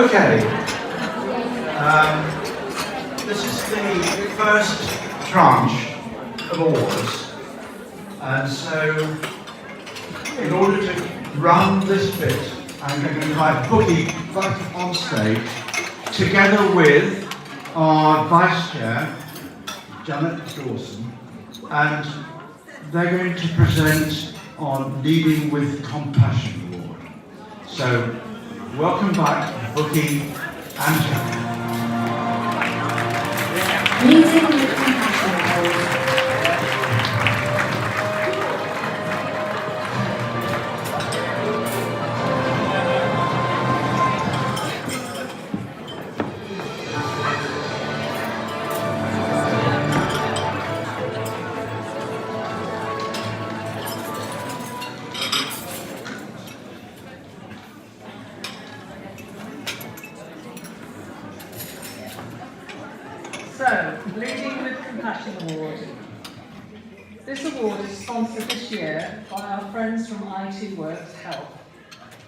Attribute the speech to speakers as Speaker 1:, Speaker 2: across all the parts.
Speaker 1: Okay. This is the first tranche of awards, and so in order to run this bit, I'm going to invite Bookie back on stage, together with our Vice Chair, Janet Dawson, and they're going to present on Leading with Compassion Award. So, welcome back, Bookie and Janet.
Speaker 2: Leading with Compassion Award.
Speaker 3: So, Leading with Compassion Award. This award is sponsored this year by our friends from IT Works Health.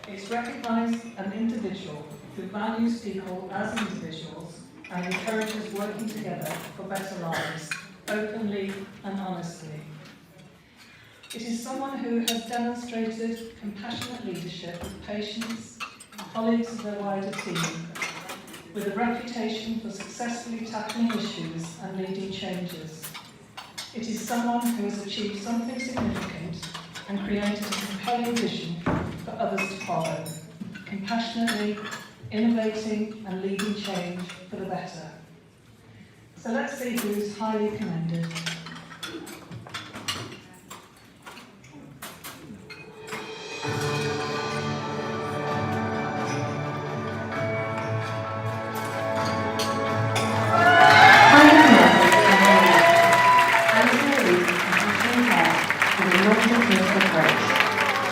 Speaker 3: It's recognised an individual who values people as individuals and encourages working together for better lives, openly and honestly. It is someone who has demonstrated compassionate leadership with patients, colleagues of their wider team, with a reputation for successfully tackling issues and leading changes. It is someone who has achieved something significant and created a compelling vision for others to follow, compassionately innovating and leading change for the better. So let's see who's highly commended.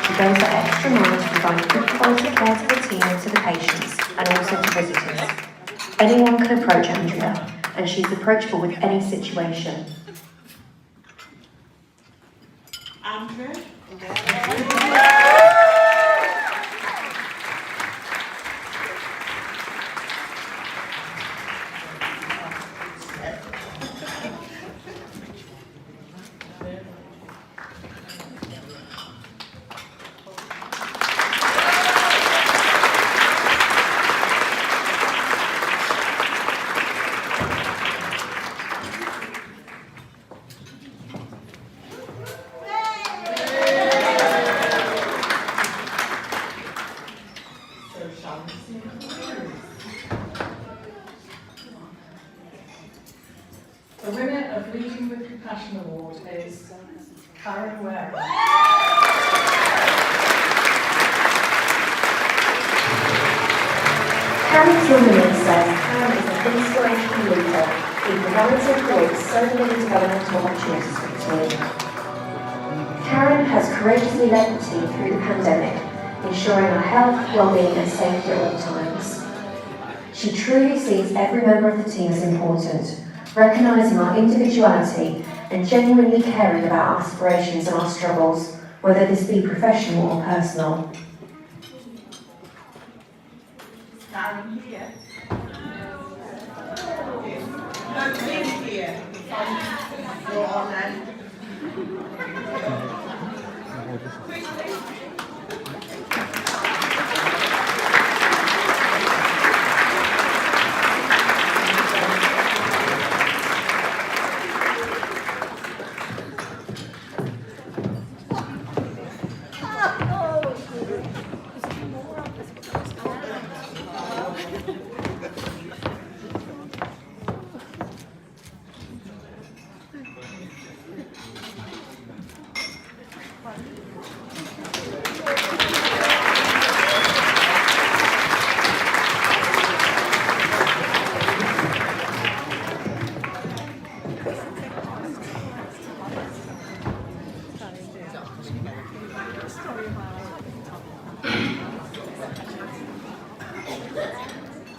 Speaker 2: She goes the extra mile to provide good quality care to the team and to the patients, and also to visitors. Anyone can approach Andrea, and she's approachable with any situation.
Speaker 4: Andrea?
Speaker 3: The winner of Leading with Compassion Award is Karen Ware.
Speaker 2: Karen Tilman says Karen is an inspirational leader who provides and creates so many developmental opportunities for the team. Karen has courageously led the team through the pandemic, ensuring our health, well-being and safety at all times. She truly sees every member of the team as important, recognising our individuality and genuinely caring about our aspirations and our struggles, whether this be professional or personal.
Speaker 4: Karen here. No, Lynn here. You're on then.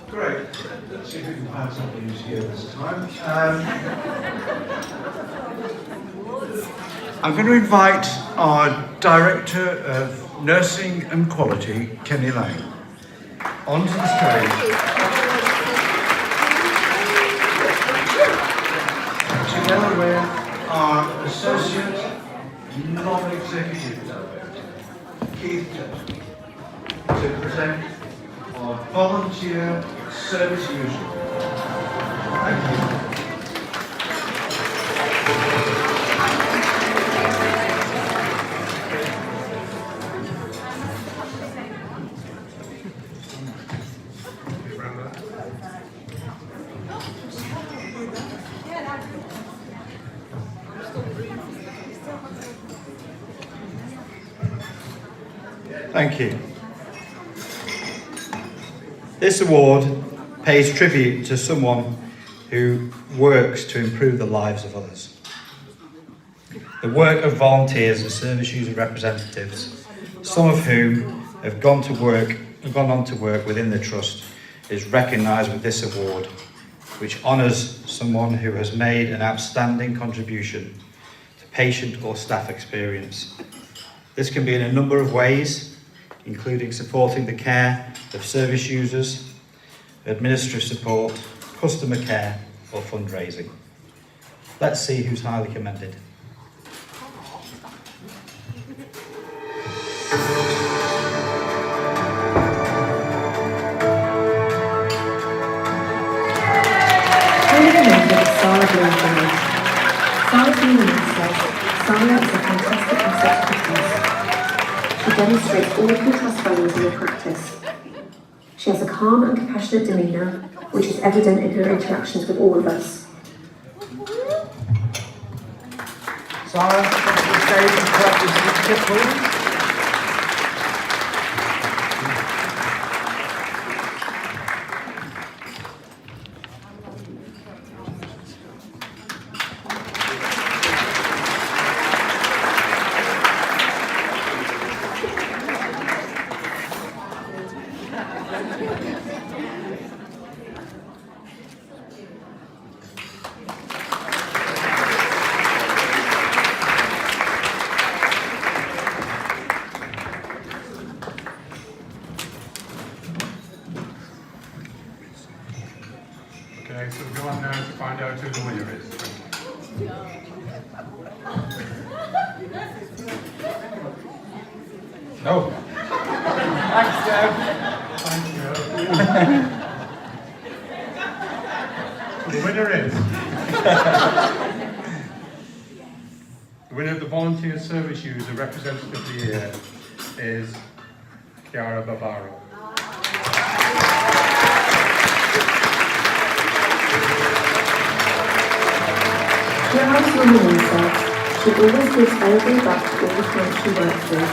Speaker 1: Great. Let's see if we can find somebody who's here this time. I'm going to invite our Director of Nursing and Quality, Kenny Lang. onto the stage, together with our Associate Non-Executive Director, Keith Jones, to present our volunteer service user. Thank you. Thank you. This award pays tribute to someone who works to improve the lives of others. The work of volunteers and service user representatives, some of whom have gone on to work within the Trust, is recognised with this award, which honours someone who has made an outstanding contribution to patient or staff experience. This can be in a number of ways, including supporting the care of service users, administrative support, customer care, or fundraising. Let's see who's highly commended.
Speaker 2: Sarah is a fantastic asset to the Trust. She demonstrates all of her Trust values in her practice. She has a calm and compassionate demeanour, which is evident in her interactions with all of us.
Speaker 1: Sarah, come to the stage and collect your certificate, please.
Speaker 5: Okay, so go on now to find out who the winner is. No. Thanks, Joe. Thank you. The winner is the winner of the Volunteer Service User Representative of the Year is Chiara Barbaro.
Speaker 2: Chiara's woman says she always gives over back to all the clients she works with.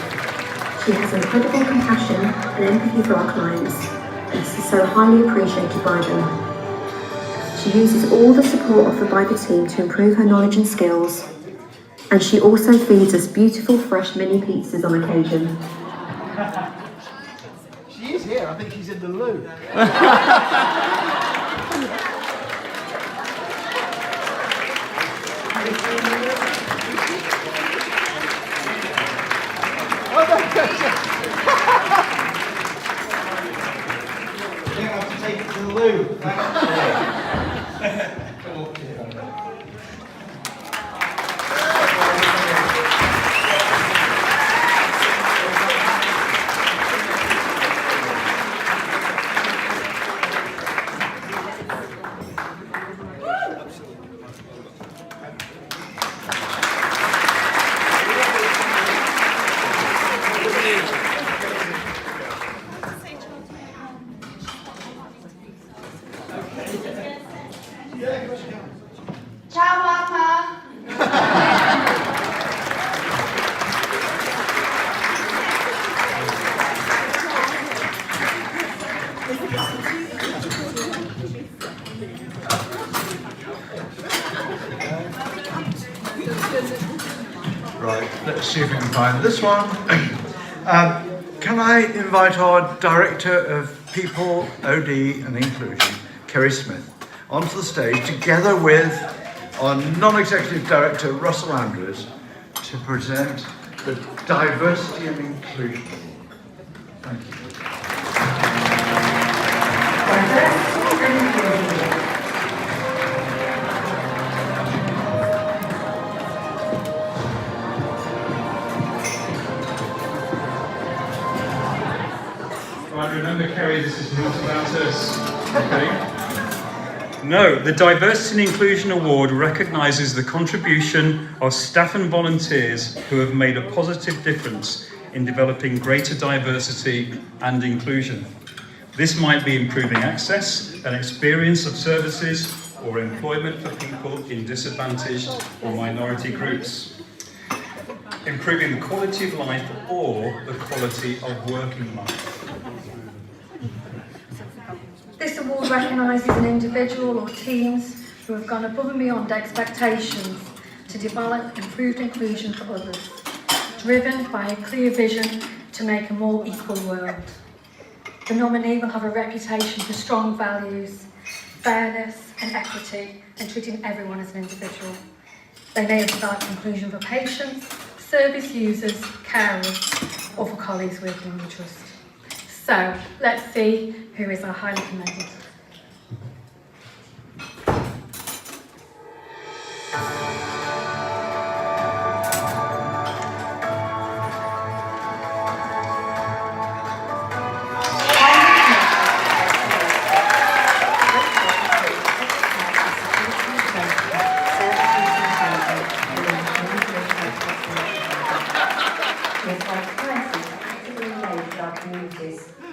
Speaker 2: She has incredible compassion and empathy for our clients, and this is so highly appreciated by them. She uses all the support offered by the team to improve her knowledge and skills, and she also feeds us beautiful fresh mini pizzas on occasion.
Speaker 1: She is here, I think she's in the loo. You have to take it to the loo.
Speaker 6: Ciao Papa!
Speaker 1: Right, let's see if we can find this one. Can I invite our Director of People, OD and Inclusion, Kerry Smith, onto the stage together with our Non-Executive Director, Russell Andrews, to present the Diversity and Inclusion Award. Thank you.
Speaker 5: No, the Diversity and Inclusion Award recognises the contribution of staff and volunteers who have made a positive difference in developing greater diversity and inclusion. This might be improving access and experience of services or employment for people in disadvantaged or minority groups, improving the quality of life or the quality of working life.
Speaker 7: This award recognises an individual or teams who have gone above and beyond expectations to develop improved inclusion for others, driven by a clear vision to make a more equal world. The nominee will have a reputation for strong values, fairness and equity, and treating everyone as an individual. They may have developed inclusion for patients, service users, carers, or for colleagues working in the trust. So, let's see who is our highly commended.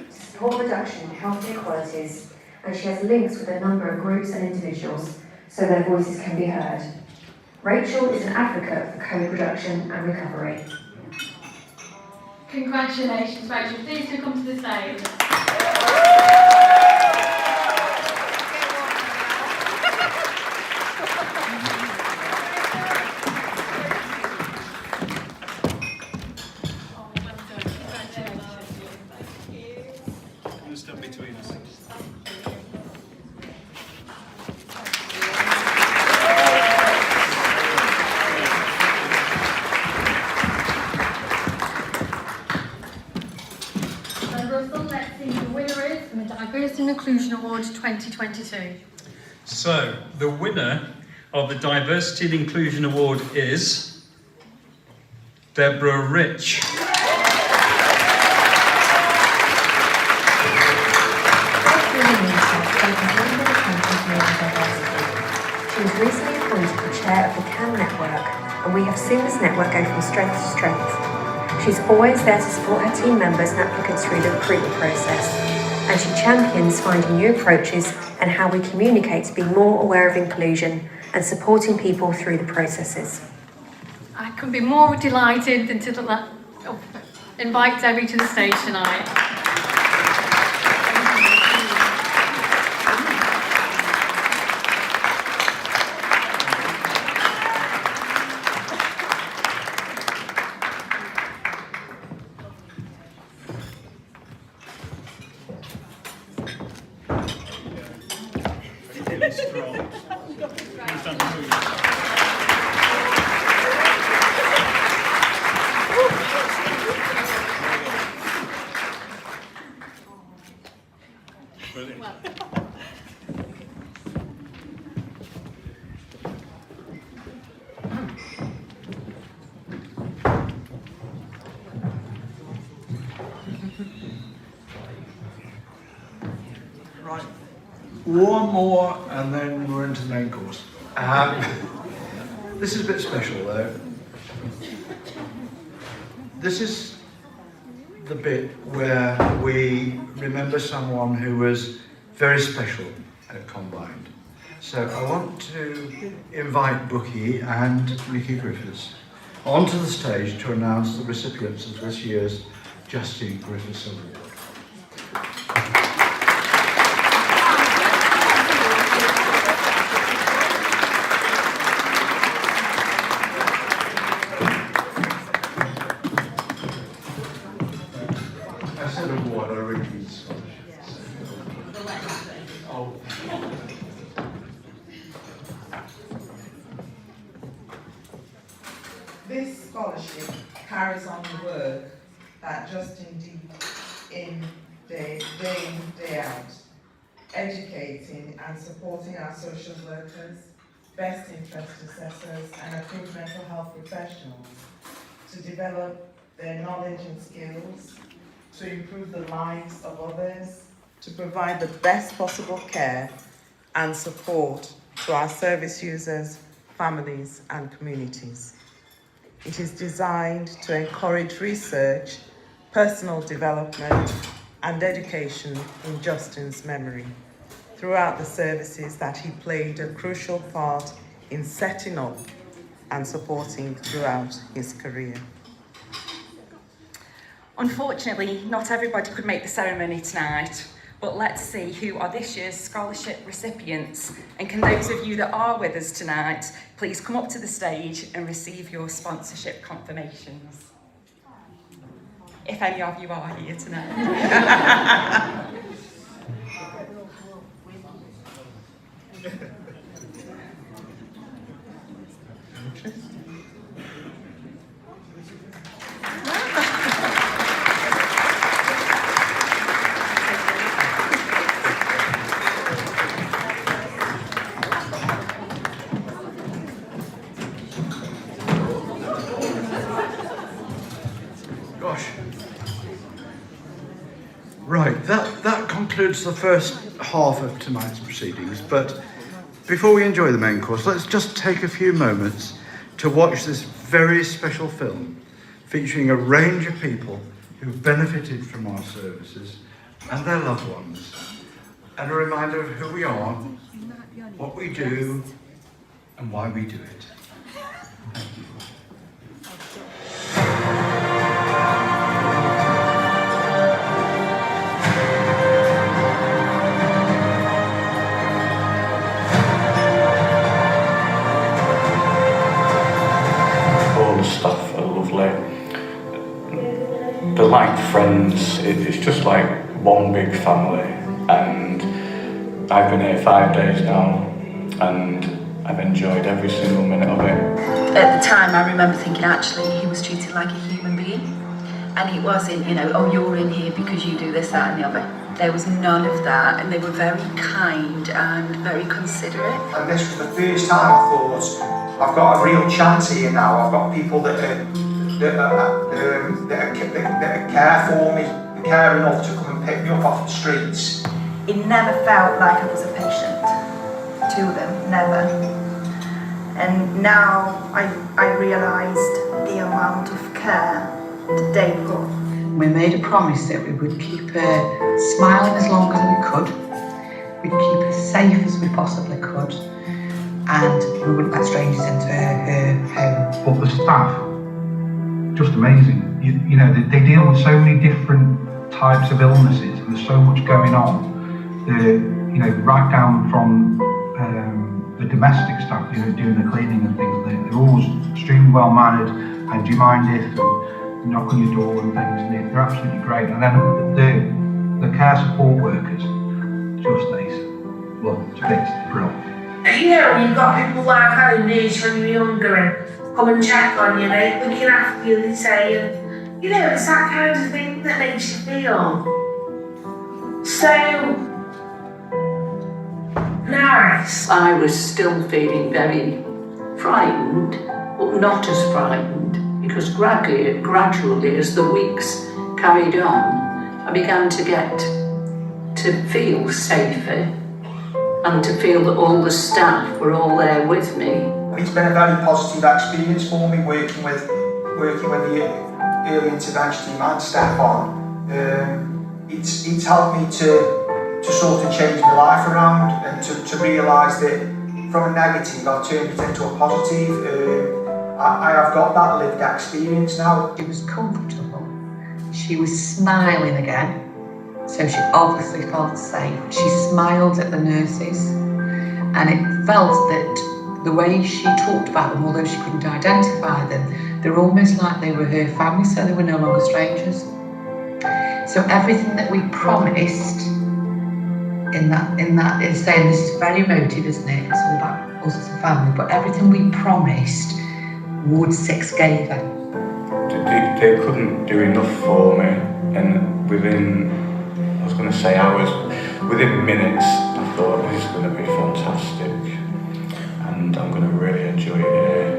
Speaker 2: Support reduction in health inequalities, and she has links with a number of groups and individuals so their voices can be heard. Rachel is an advocate for co-production and recovery.
Speaker 6: Congratulations, Rachel. Please do come to the stage.
Speaker 5: Step between us.
Speaker 7: So Russell, let's see who the winner is from the Diversity and Inclusion Award 2022.
Speaker 5: So, the winner of the Diversity and Inclusion Award is Deborah Rich.
Speaker 2: She was recently appointed the chair of the CAN network, and we have seen this network go from strength to strength. She's always there to support her team members and applicants through the recruitment process, and she champions finding new approaches and how we communicate to be more aware of inclusion and supporting people through the processes.
Speaker 7: I couldn't be more delighted than to invite Debbie to the stage tonight.
Speaker 1: Right, one more and then we're into the main course. This is a bit special though. This is the bit where we remember someone who was very special at Combined. So I want to invite Brookie and Nikki Griffiths onto the stage to announce the recipients of this year's Justine Griffiths Award. I said award, I really mean scholarship. Oh.
Speaker 4: This scholarship carries on the work that Justine did in day in, day out, educating and supporting our social workers, best interest assessors and approved mental health professionals to develop their knowledge and skills, to improve the lives of others, to provide the best possible care and support to our service users, families and communities. It is designed to encourage research, personal development and education in Justin's memory throughout the services that he played a crucial part in setting up and supporting throughout his career.
Speaker 8: Unfortunately, not everybody could make the ceremony tonight, but let's see who are this year's scholarship recipients. And can those of you that are with us tonight, please come up to the stage and receive your sponsorship confirmations. If any of you are here tonight.
Speaker 1: Gosh. Right, that concludes the first half of tonight's proceedings, but before we enjoy the main course, let's just take a few moments to watch this very special film featuring a range of people who benefited from our services and their loved ones, and a reminder of who we are, what we do, and why we do it. Thank you.
Speaker 9: All the staff are lovely. They're like friends. It's just like one big family. And I've been here 5 days now, and I've enjoyed every single minute of it.
Speaker 10: At the time, I remember thinking actually he was treated like a human being, and it wasn't, you know, oh, you're in here because you do this, that, and the other. There was none of that, and they were very kind and very considerate.
Speaker 11: And this was the first time I thought, I've got a real chance here now. I've got people that care for me, that care enough to come and pick me up off the streets.
Speaker 10: It never felt like I was a patient to them, never. And now I realised the amount of care that they put.
Speaker 12: We made a promise that we would keep her smiling as long as we could, we'd keep her safe as we possibly could, and we wouldn't let strangers into her home.
Speaker 13: But the staff, just amazing. You know, they deal with so many different types of illnesses, and there's so much going on. You know, right down from the domestic staff, you know, doing the cleaning and things. They're always extremely well mannered, and do you mind if, and knock on your door and things, and they're absolutely great. And then the care support workers, just these, well, it's brilliant.
Speaker 14: You know, you've got people like having these when you're younger and come and check on you, they looking after you, they say, and you know, it's that kind of thing that makes you feel so nice.
Speaker 15: I was still feeling very frightened, but not as frightened, because gradually as the weeks carried on, I began to feel safer and to feel that all the staff were all there with me.
Speaker 11: It's been a very positive experience for me working with the early intervention team and staff on. It's helped me to sort of change my life around and to realise that from a negative I've turned it into a positive. I have got that lived experience now.
Speaker 12: She was comfortable, she was smiling again, so she obviously felt safe. She smiled at the nurses, and it felt that the way she talked about them, although she couldn't identify them, they were almost like they were her family, so they were no longer strangers. So everything that we promised in saying, this is very emotive, isn't it? It's all about us as a family, but everything we promised, Ward 6 gave her.
Speaker 9: They couldn't do enough for me, and within, I was going to say hours, within minutes, I thought this is going to be fantastic, and I'm going to really enjoy it here,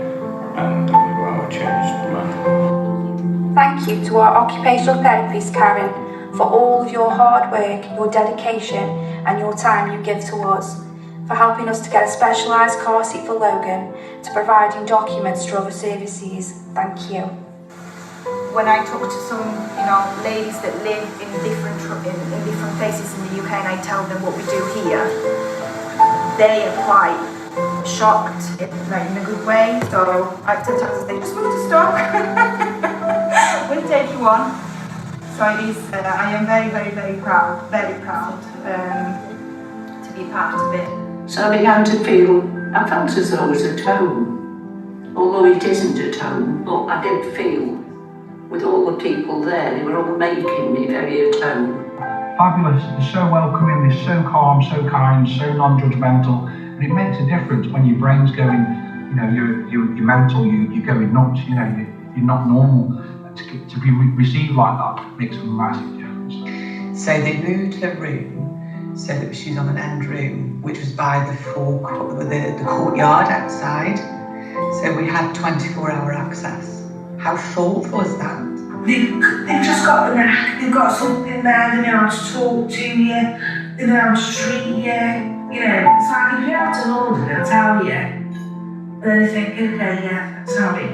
Speaker 9: and I'm going to go out a changed man.
Speaker 16: Thank you to our occupational therapist, Karen, for all of your hard work, your dedication, and your time you give to us. for helping us to get a specialised car seat for Logan, to providing documents to other services. Thank you.
Speaker 17: When I talk to some, ladies that live in different places in the UK, and I tell them what we do here, they are quite shocked, in a good way. So sometimes they just want to stop. We'll take you on. So it is. I am very, very, very proud to be part of it.
Speaker 15: So I began to feel, I felt as though I was at home, although it isn't at home, but I did feel, with all the people there, they were all making me very at home.
Speaker 13: Fabulous, they're so welcoming, they're so calm, so kind, so non-judgmental, and it makes a difference when your brain's going, you're mental, you're going nuts, you're not normal. To be received like that makes a massive difference.
Speaker 12: So they moved her room so that she was on an end room, which was by the courtyard outside. So we had 24-hour access. How thoughtful was that?
Speaker 14: They've just got the knack, they've got something there, they know how to talk to you, they know how to treat you. It's like if you have to hold it, they'll tell you. And then you think, okay, yeah, sorry.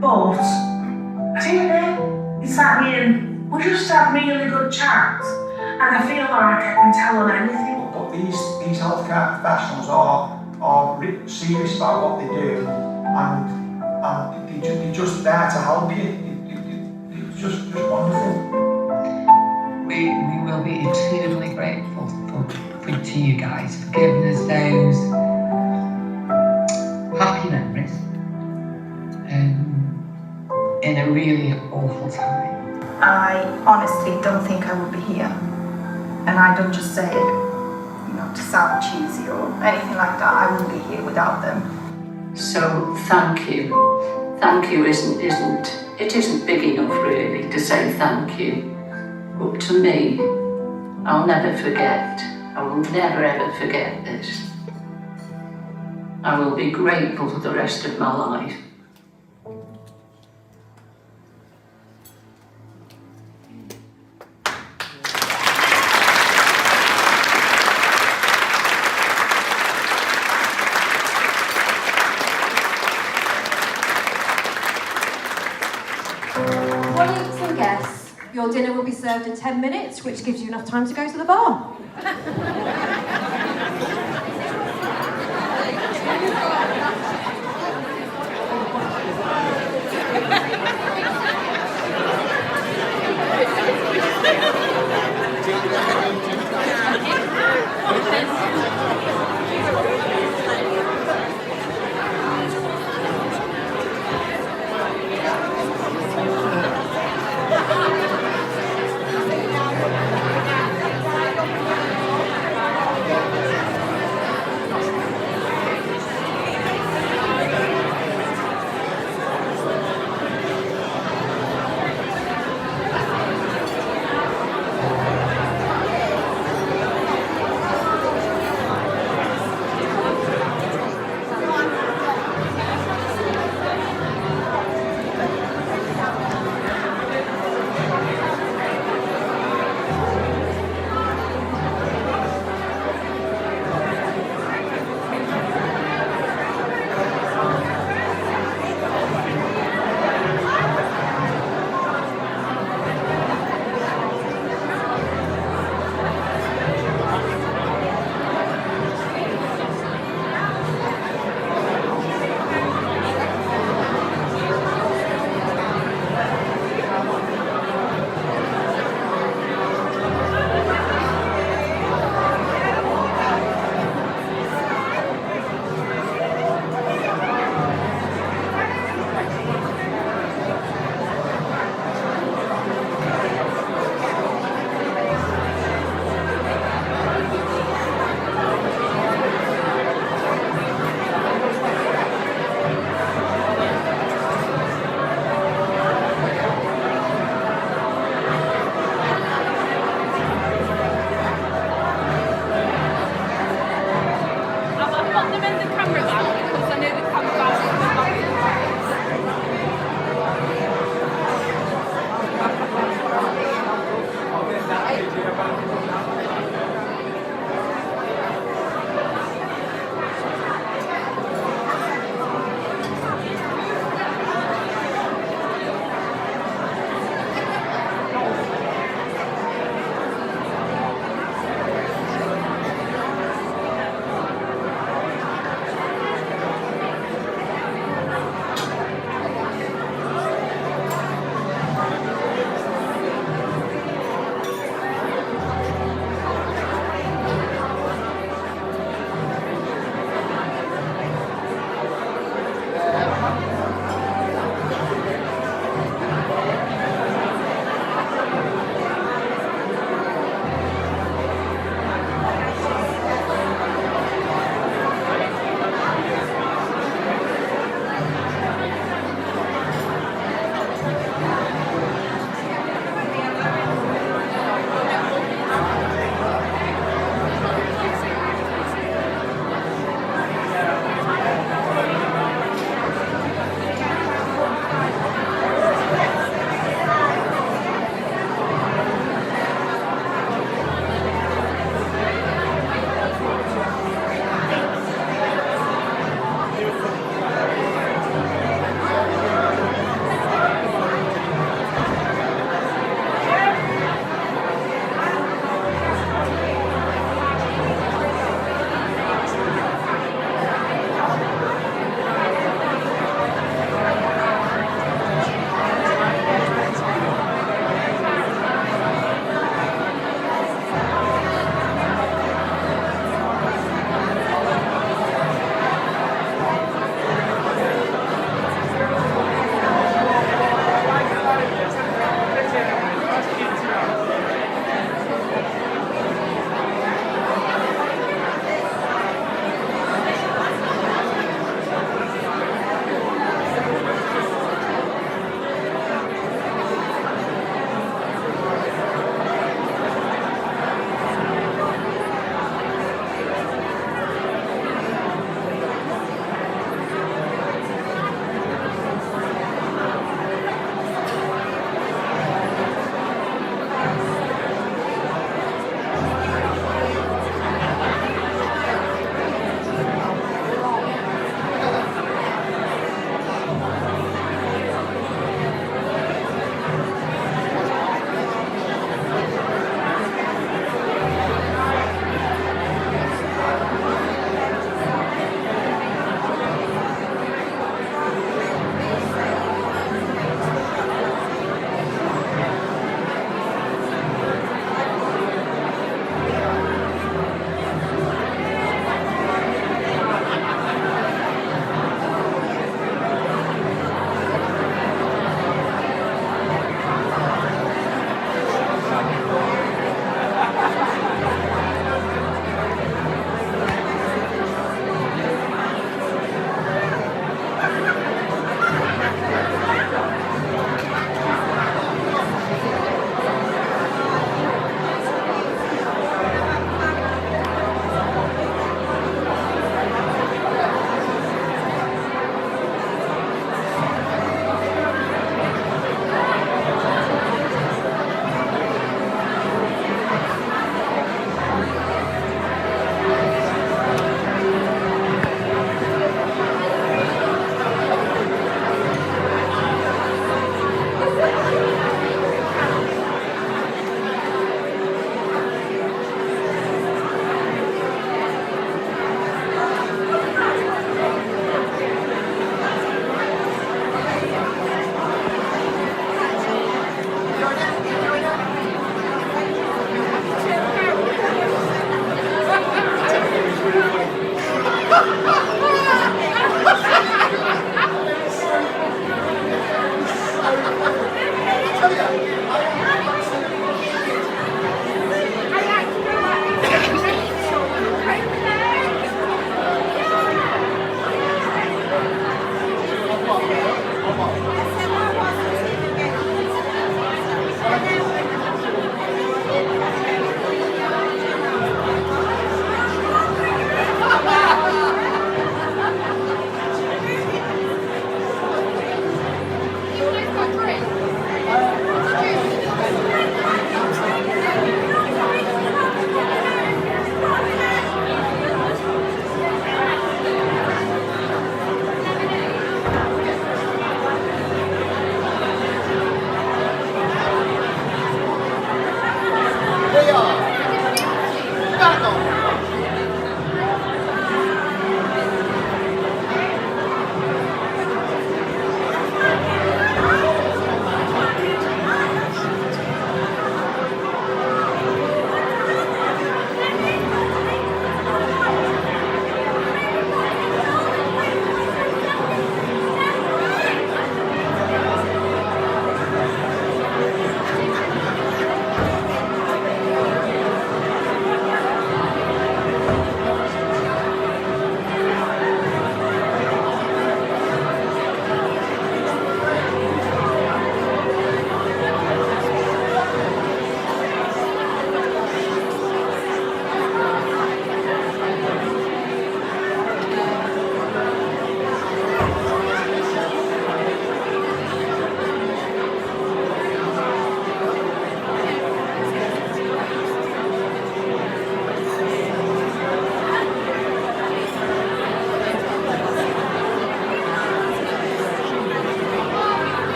Speaker 14: But, I don't know, it's like we just have really good chats, and I feel like I can tell them anything.
Speaker 11: But these healthcare professionals are serious about what they do, and they're just there to help you. It's just wonderful.
Speaker 12: We will be eternally grateful to you guys for giving us those happy memories in a really awful time.
Speaker 17: I honestly don't think I would be here, and I don't just say it, to sound cheesy or anything like that. I wouldn't be here without them.
Speaker 15: So thank you. Thank you isn't big enough really to say thank you. But to me, I'll never forget. I will never ever forget this. I will be grateful for the rest of my life.
Speaker 18: Audience and guests, your dinner will be served in 10 minutes, which gives you enough time to go to the bar.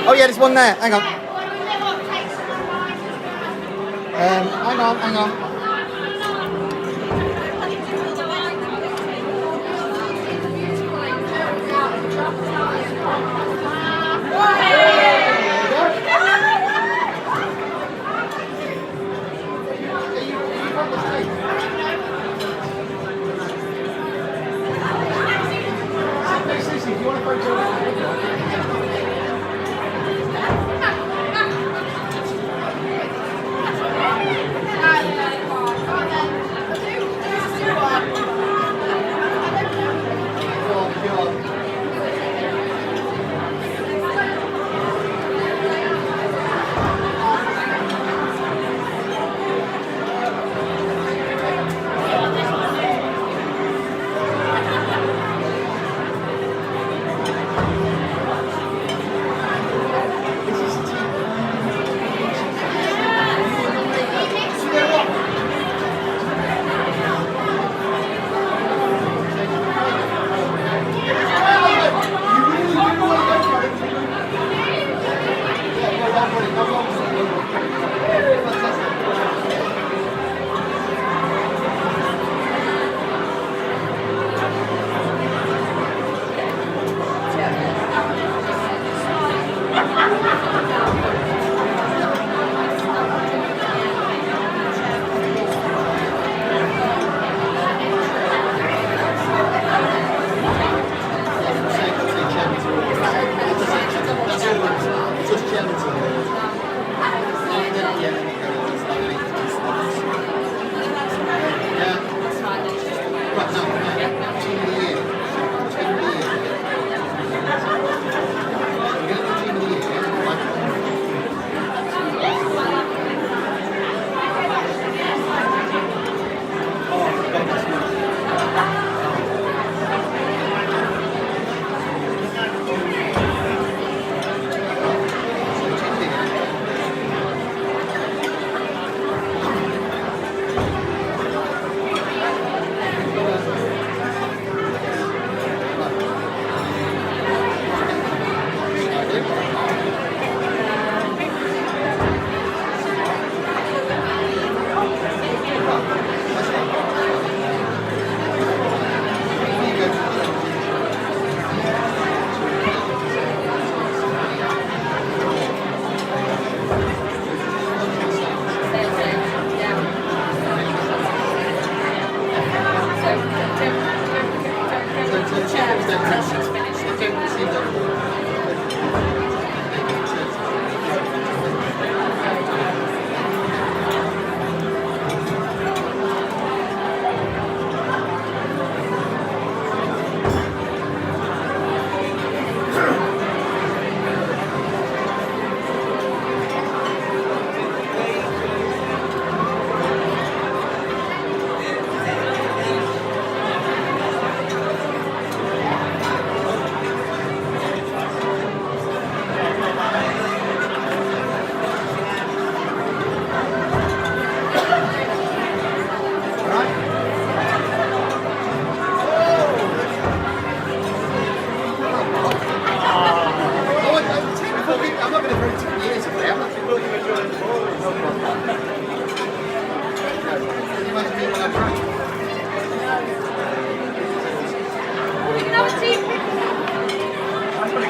Speaker 19: Oh yeah, there's one there. Hang on. Hang on. Susie, do you want a photo?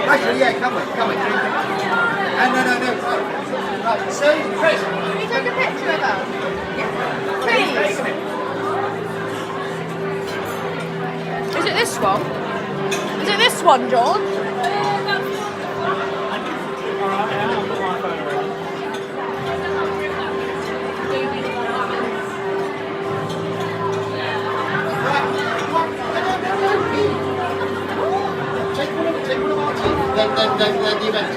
Speaker 19: Actually, yeah, come on. No. Right, so, Chris. Can you take a picture of us? Yeah. Please.
Speaker 20: Is it this one? Is it this one, George?
Speaker 19: Then the event.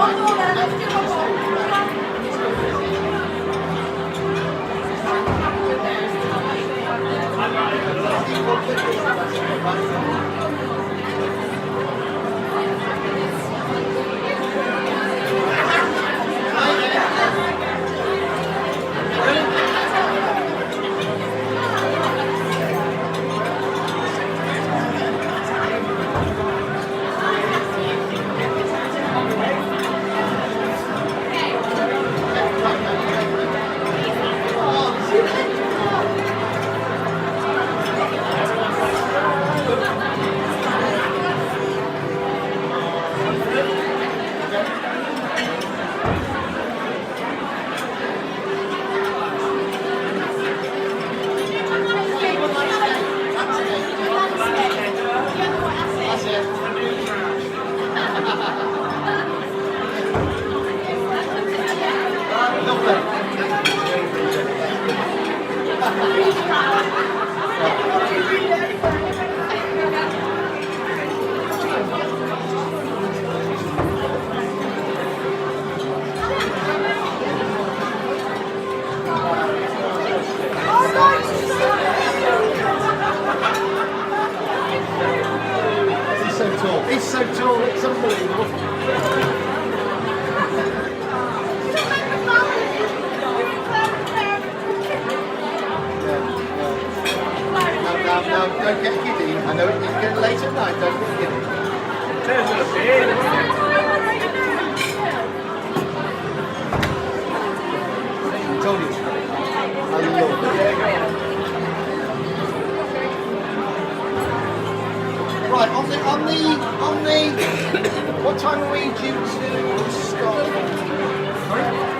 Speaker 19: One more then, let's do one. No, don't get giddy. I know it's getting late at night, don't get giddy. I told you it's great. Right, on the, what time are we due to start? Sorry?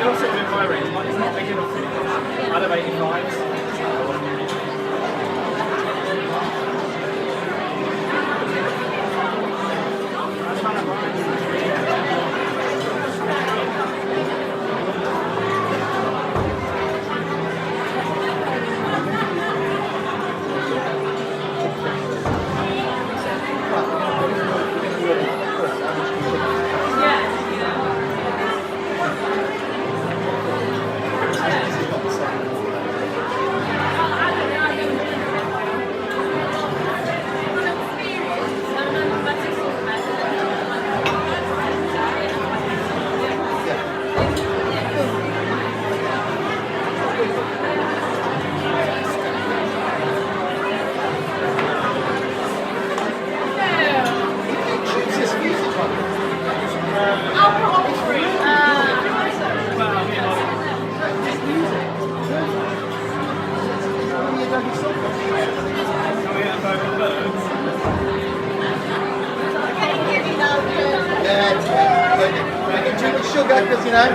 Speaker 21: You're sitting in my range, but it's not big enough for you. I'd have 85s.
Speaker 19: Sugar, because you know.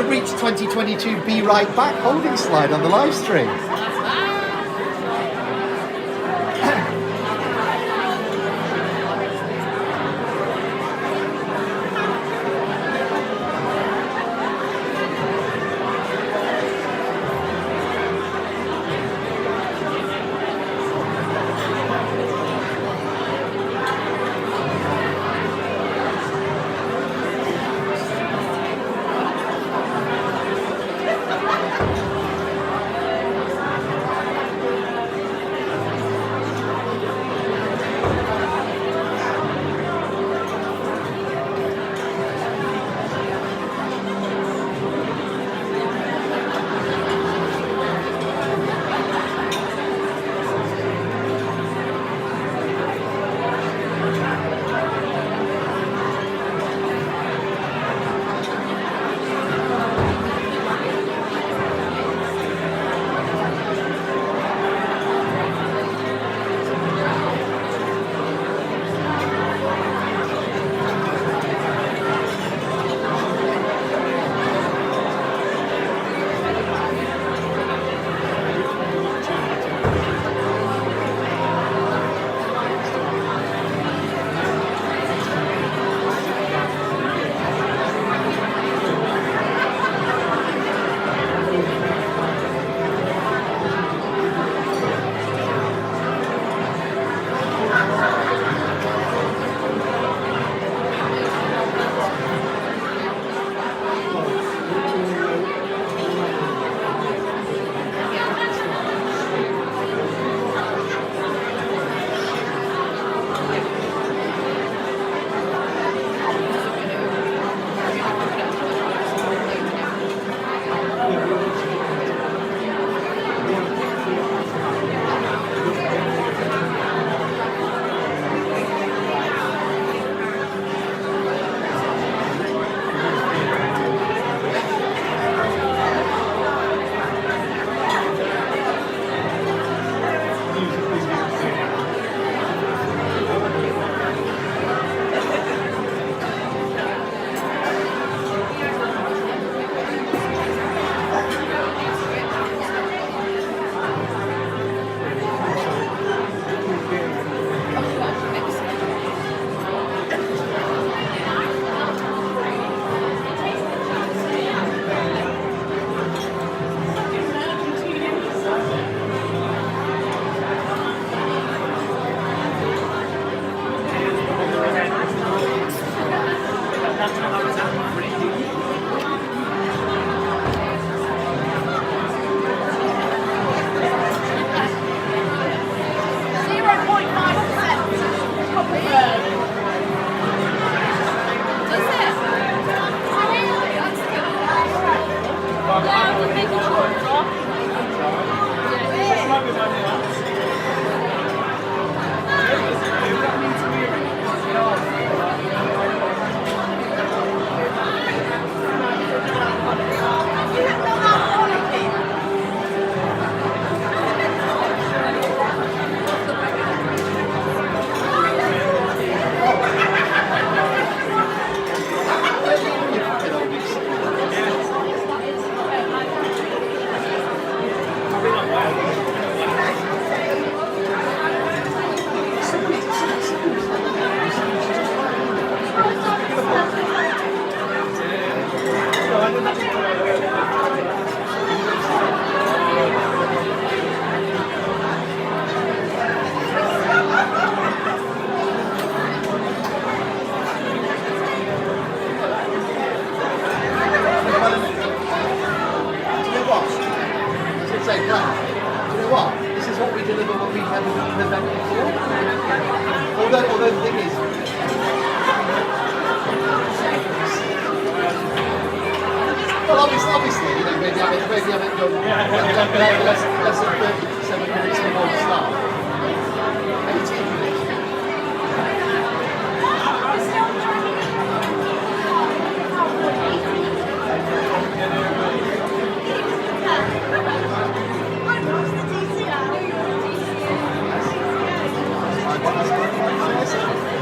Speaker 19: Reach 2022 Be Right Back holding slide on the live stream. Well, obviously, you know, maybe have it done less than 37 minutes before the start. 18 minutes.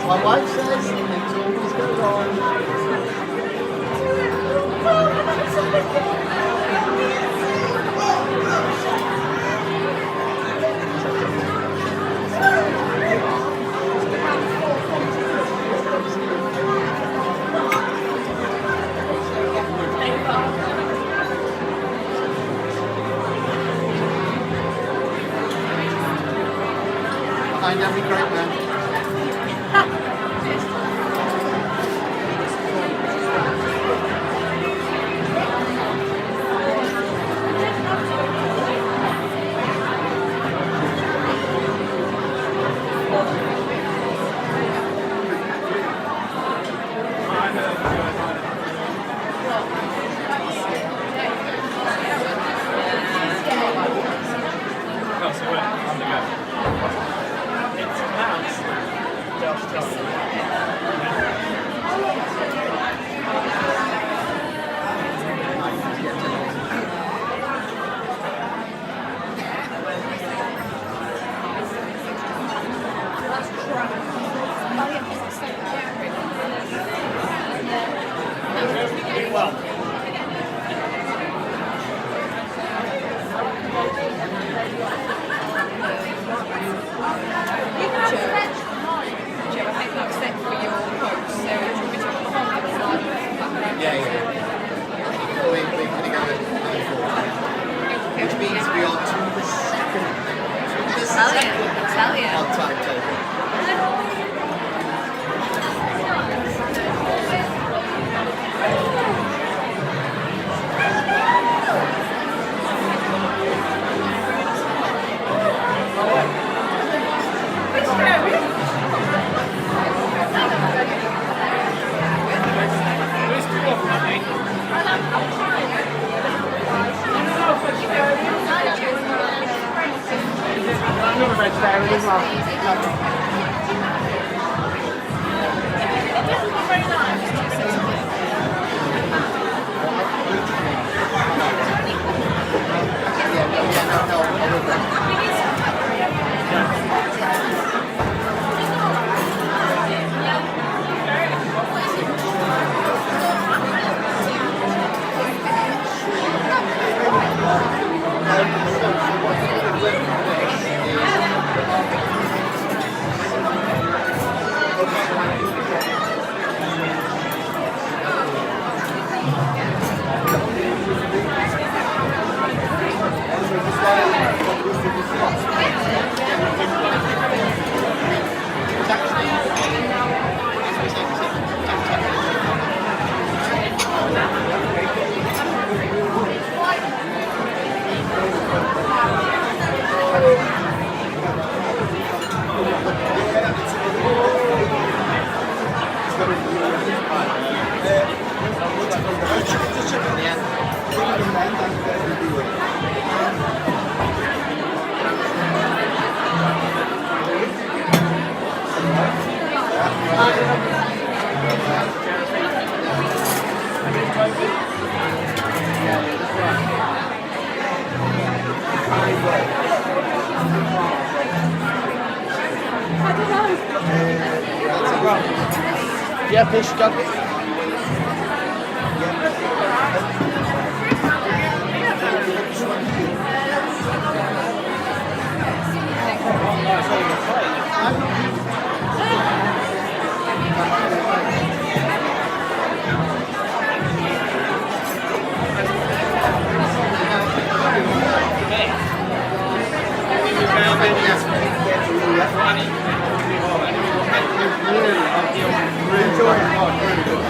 Speaker 19: My wife says it's always goes on. Behind every great man. Yeah, push, go. Really enjoy it.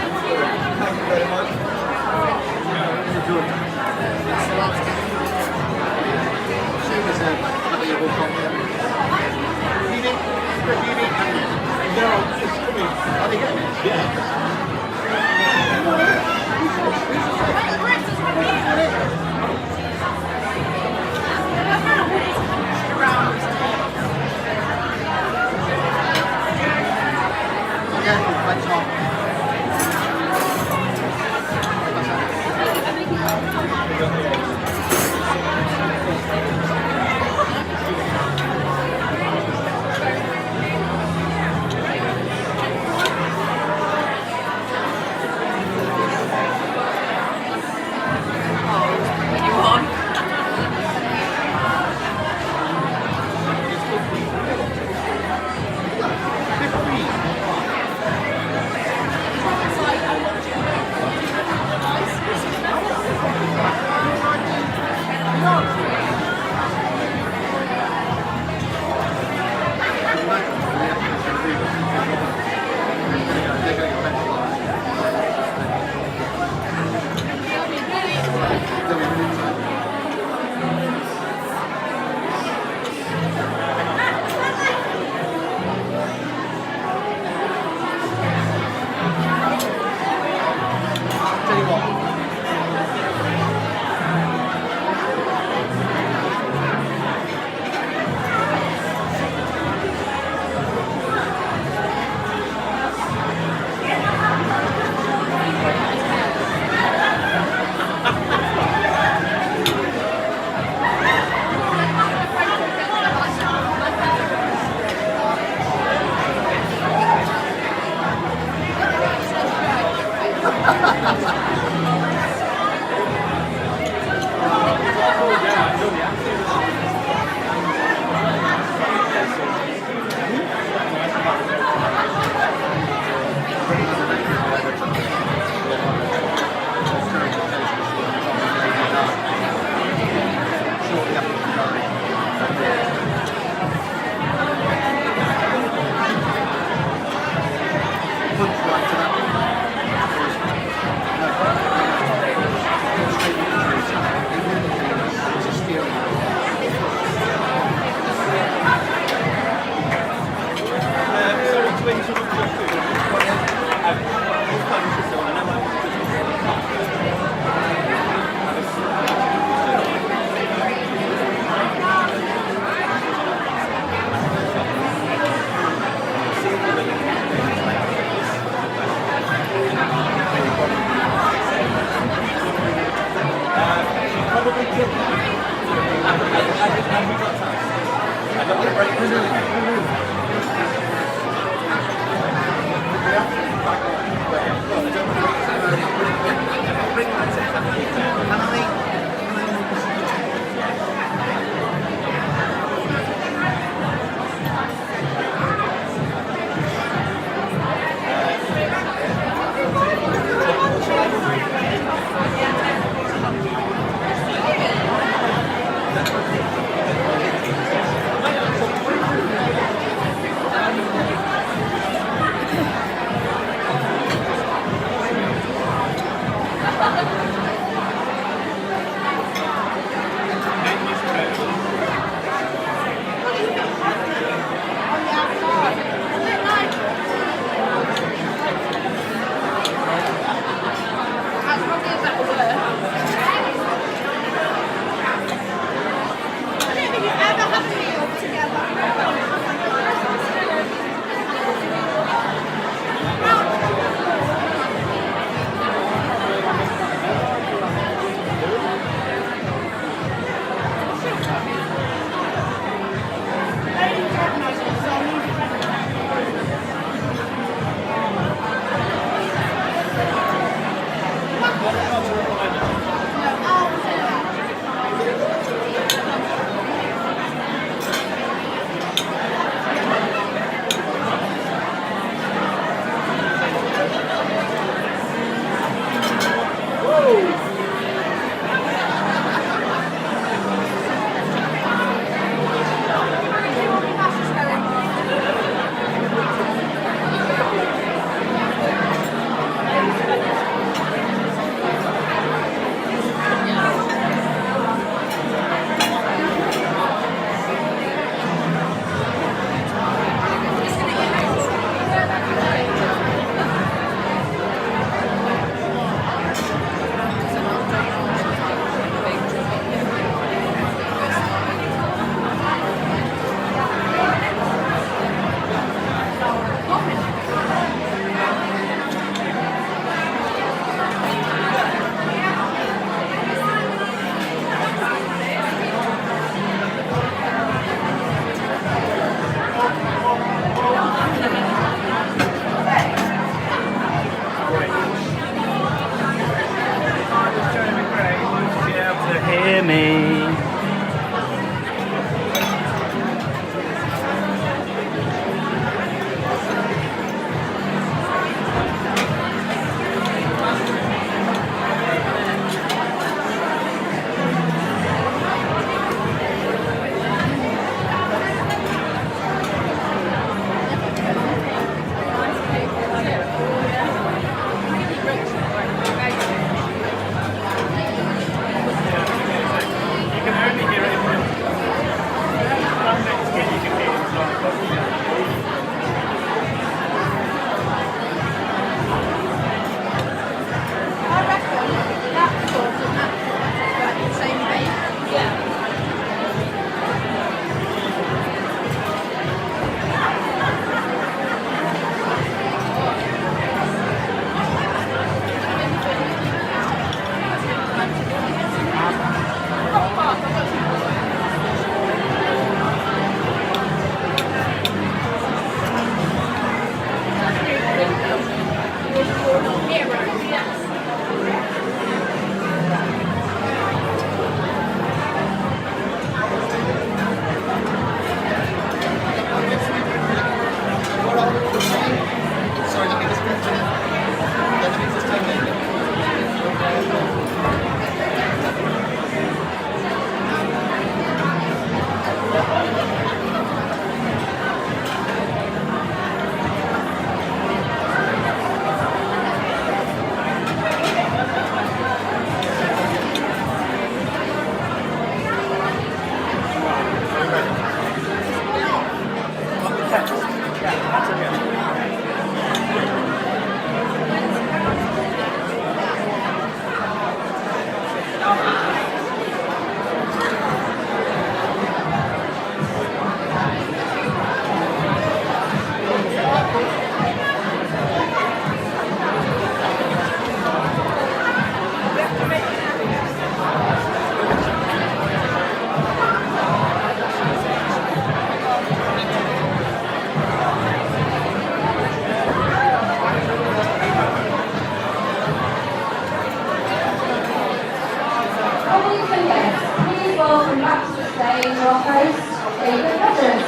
Speaker 18: colleagues and guests, please welcome back to the stage our host, David Rogers.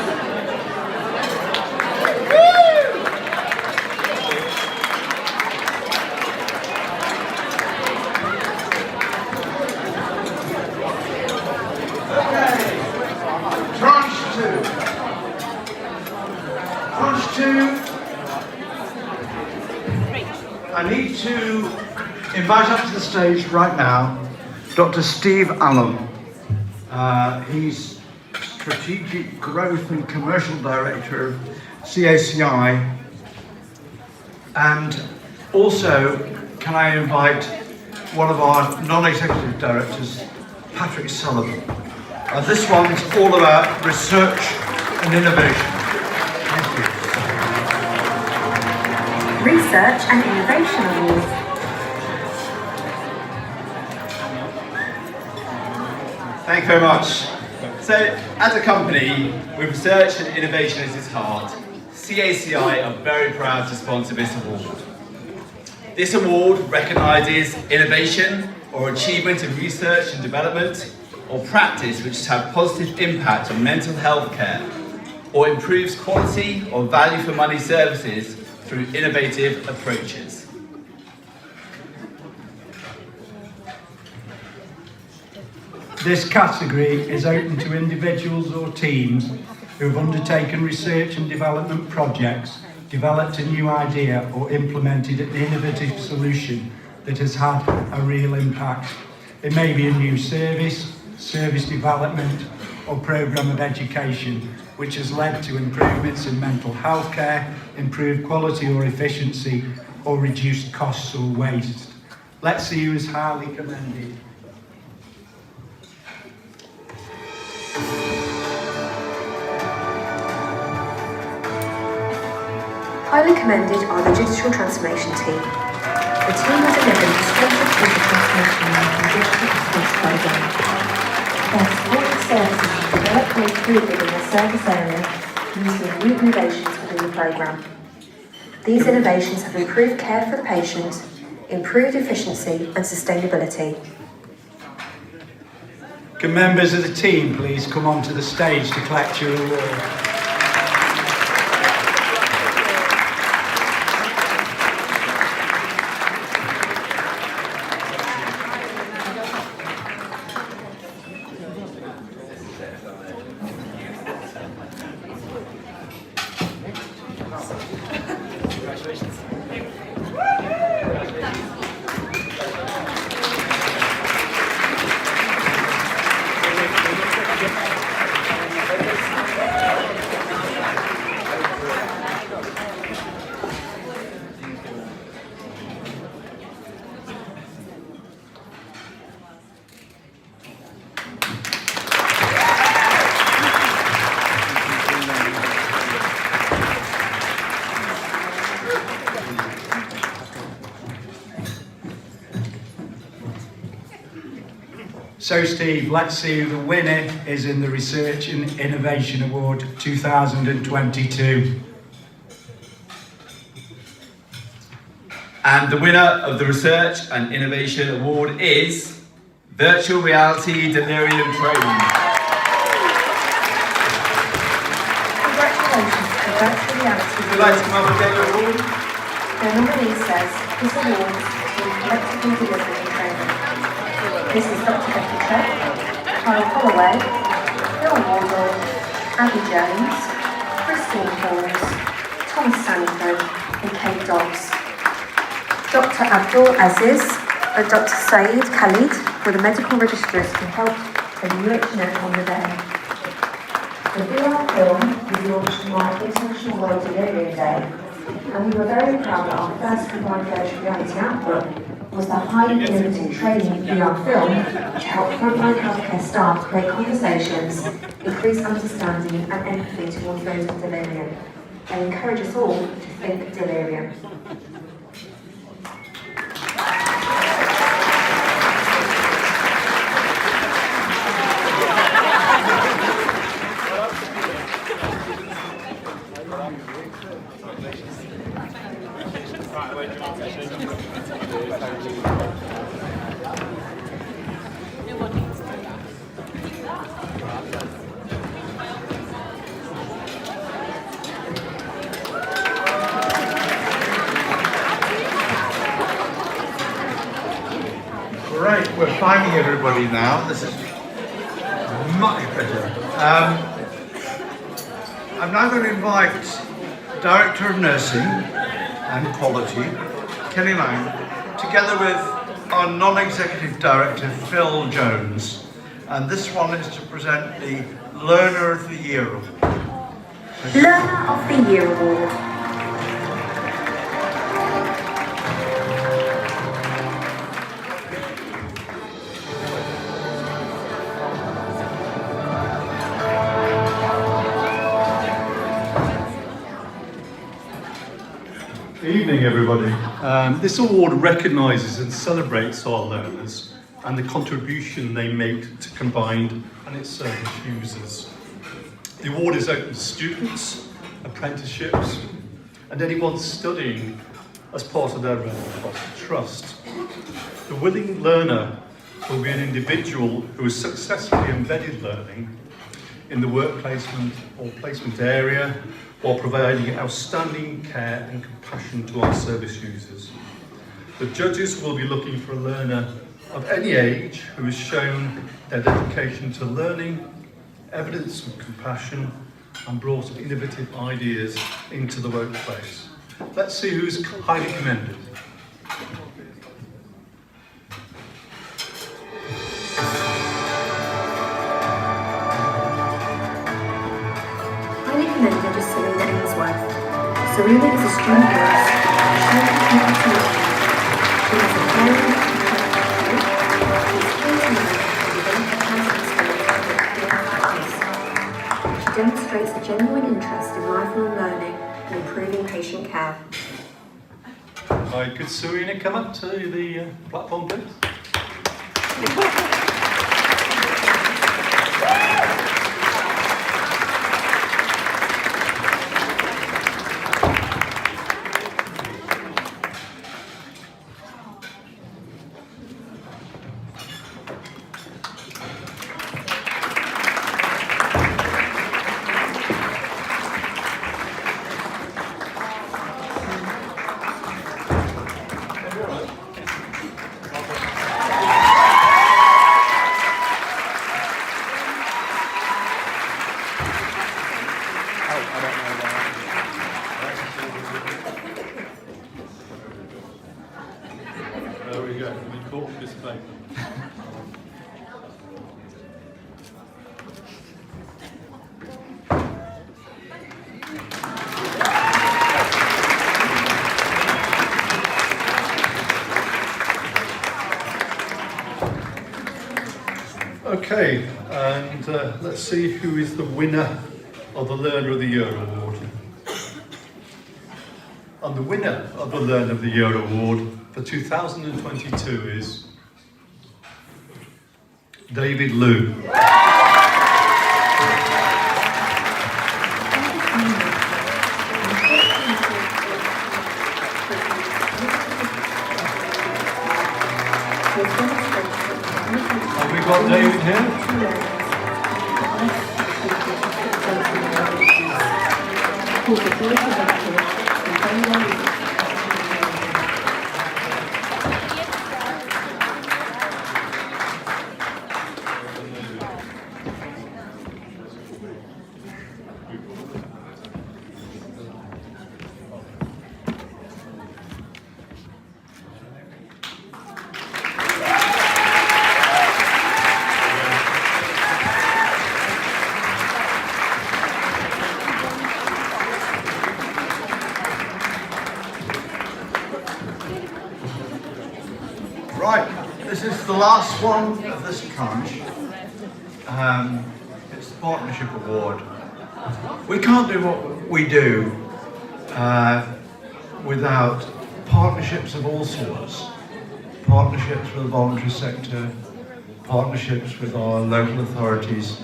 Speaker 1: Tranche 2. I need to invite up to the stage right now Dr. Steve Allen. He's Strategic Growth and Commercial Director of CACI. And also, can I invite one of our non-executive directors, Patrick Sullivan. This one's all about research and innovation. Thank you.
Speaker 2: Research and Innovation Award.
Speaker 3: Thank you very much. So, as a company with research and innovation at its heart, CACI are very proud to sponsor this award. This award recognises innovation or achievement in research and development or practice which has had positive impact on mental health care or improves quality or value for money services through innovative approaches.
Speaker 1: This category is open to individuals or teams who have undertaken research and development projects, developed a new idea or implemented an innovative solution that has had a real impact. It may be a new service development or programme of education which has led to improvements in mental health care, improved quality or efficiency, or reduced costs or waste. Let's see who is highly commended.
Speaker 2: Highly commended are the Digital Transformation team. The team has delivered the Strategic Digital Transformation and Digital Response Programme. Their supporting services have developed and improved within their service area using new innovations within the programme. These innovations have improved care for the patient, improved efficiency and sustainability.
Speaker 1: Can members of the team please come onto the stage to collect your award? So Steve, let's see who the winner is in the Research and Innovation Award 2022.
Speaker 3: And the winner of the Research and Innovation Award is Virtual Reality Delirium Training.
Speaker 2: Congratulations to Virtual Reality.
Speaker 3: Would you like to come up and get your award?
Speaker 2: The nominee says this award is for collectively delivering training. This is Dr. Becky Trett, Kyle Holloway, Bill Wardle, Abby Jones, Christine Halls, Thomas Sanford and Kate Dobbs. Dr. Abdul Aziz and Dr. Saeed Khalid were the medical registrars who helped the UHN on the day. The VR film was launched on our International World Delirium Day, and we were very proud that our first combined virtual reality output was the highly innovative training VR film to help frontline healthcare staff create conversations, increase understanding and empathy towards those with delirium, and encourage us all to think delirium.
Speaker 3: Right,
Speaker 1: Right, we're finding everybody now. This is much better. I'm now going to invite Director of Nursing and Quality, Kelly Lang, together with our Non-Executive Director, Phil Jones. And this one is to present the Learner of the Year Award.
Speaker 2: Learner of the Year Award.
Speaker 5: Evening, everybody. This award recognises and celebrates our learners and the contribution they make to combined and its service users. The award is open to students, apprenticeships, and anyone studying as part of their Red Cross Trust. The willing learner will be an individual who has successfully embedded learning in the work placement or placement area while providing outstanding care and compassion to our service users. The judges will be looking for a learner of any age who has shown their dedication to learning, evidence of compassion, and brought innovative ideas into the workplace. Let's see who's highly commended.
Speaker 2: Highly commended is Serena Ainsworth. Serena is a student nurse, passionate and committed. She has a caring and she demonstrates a genuine interest in lifelong learning and improving patient care.
Speaker 5: Right, could Serena come up to the platform, please? There we go, we caught this paper. Okay, and let's see who is the winner of the Learner of the Year Award. And the winner of the Learner of the Year Award for 2022 is David Liu. Have we got David here?
Speaker 1: Right, this is the last one of this tranche. It's the Partnership Award. We can't do what we do without partnerships of all sorts. Partnerships with the voluntary sector, partnerships with our local authorities,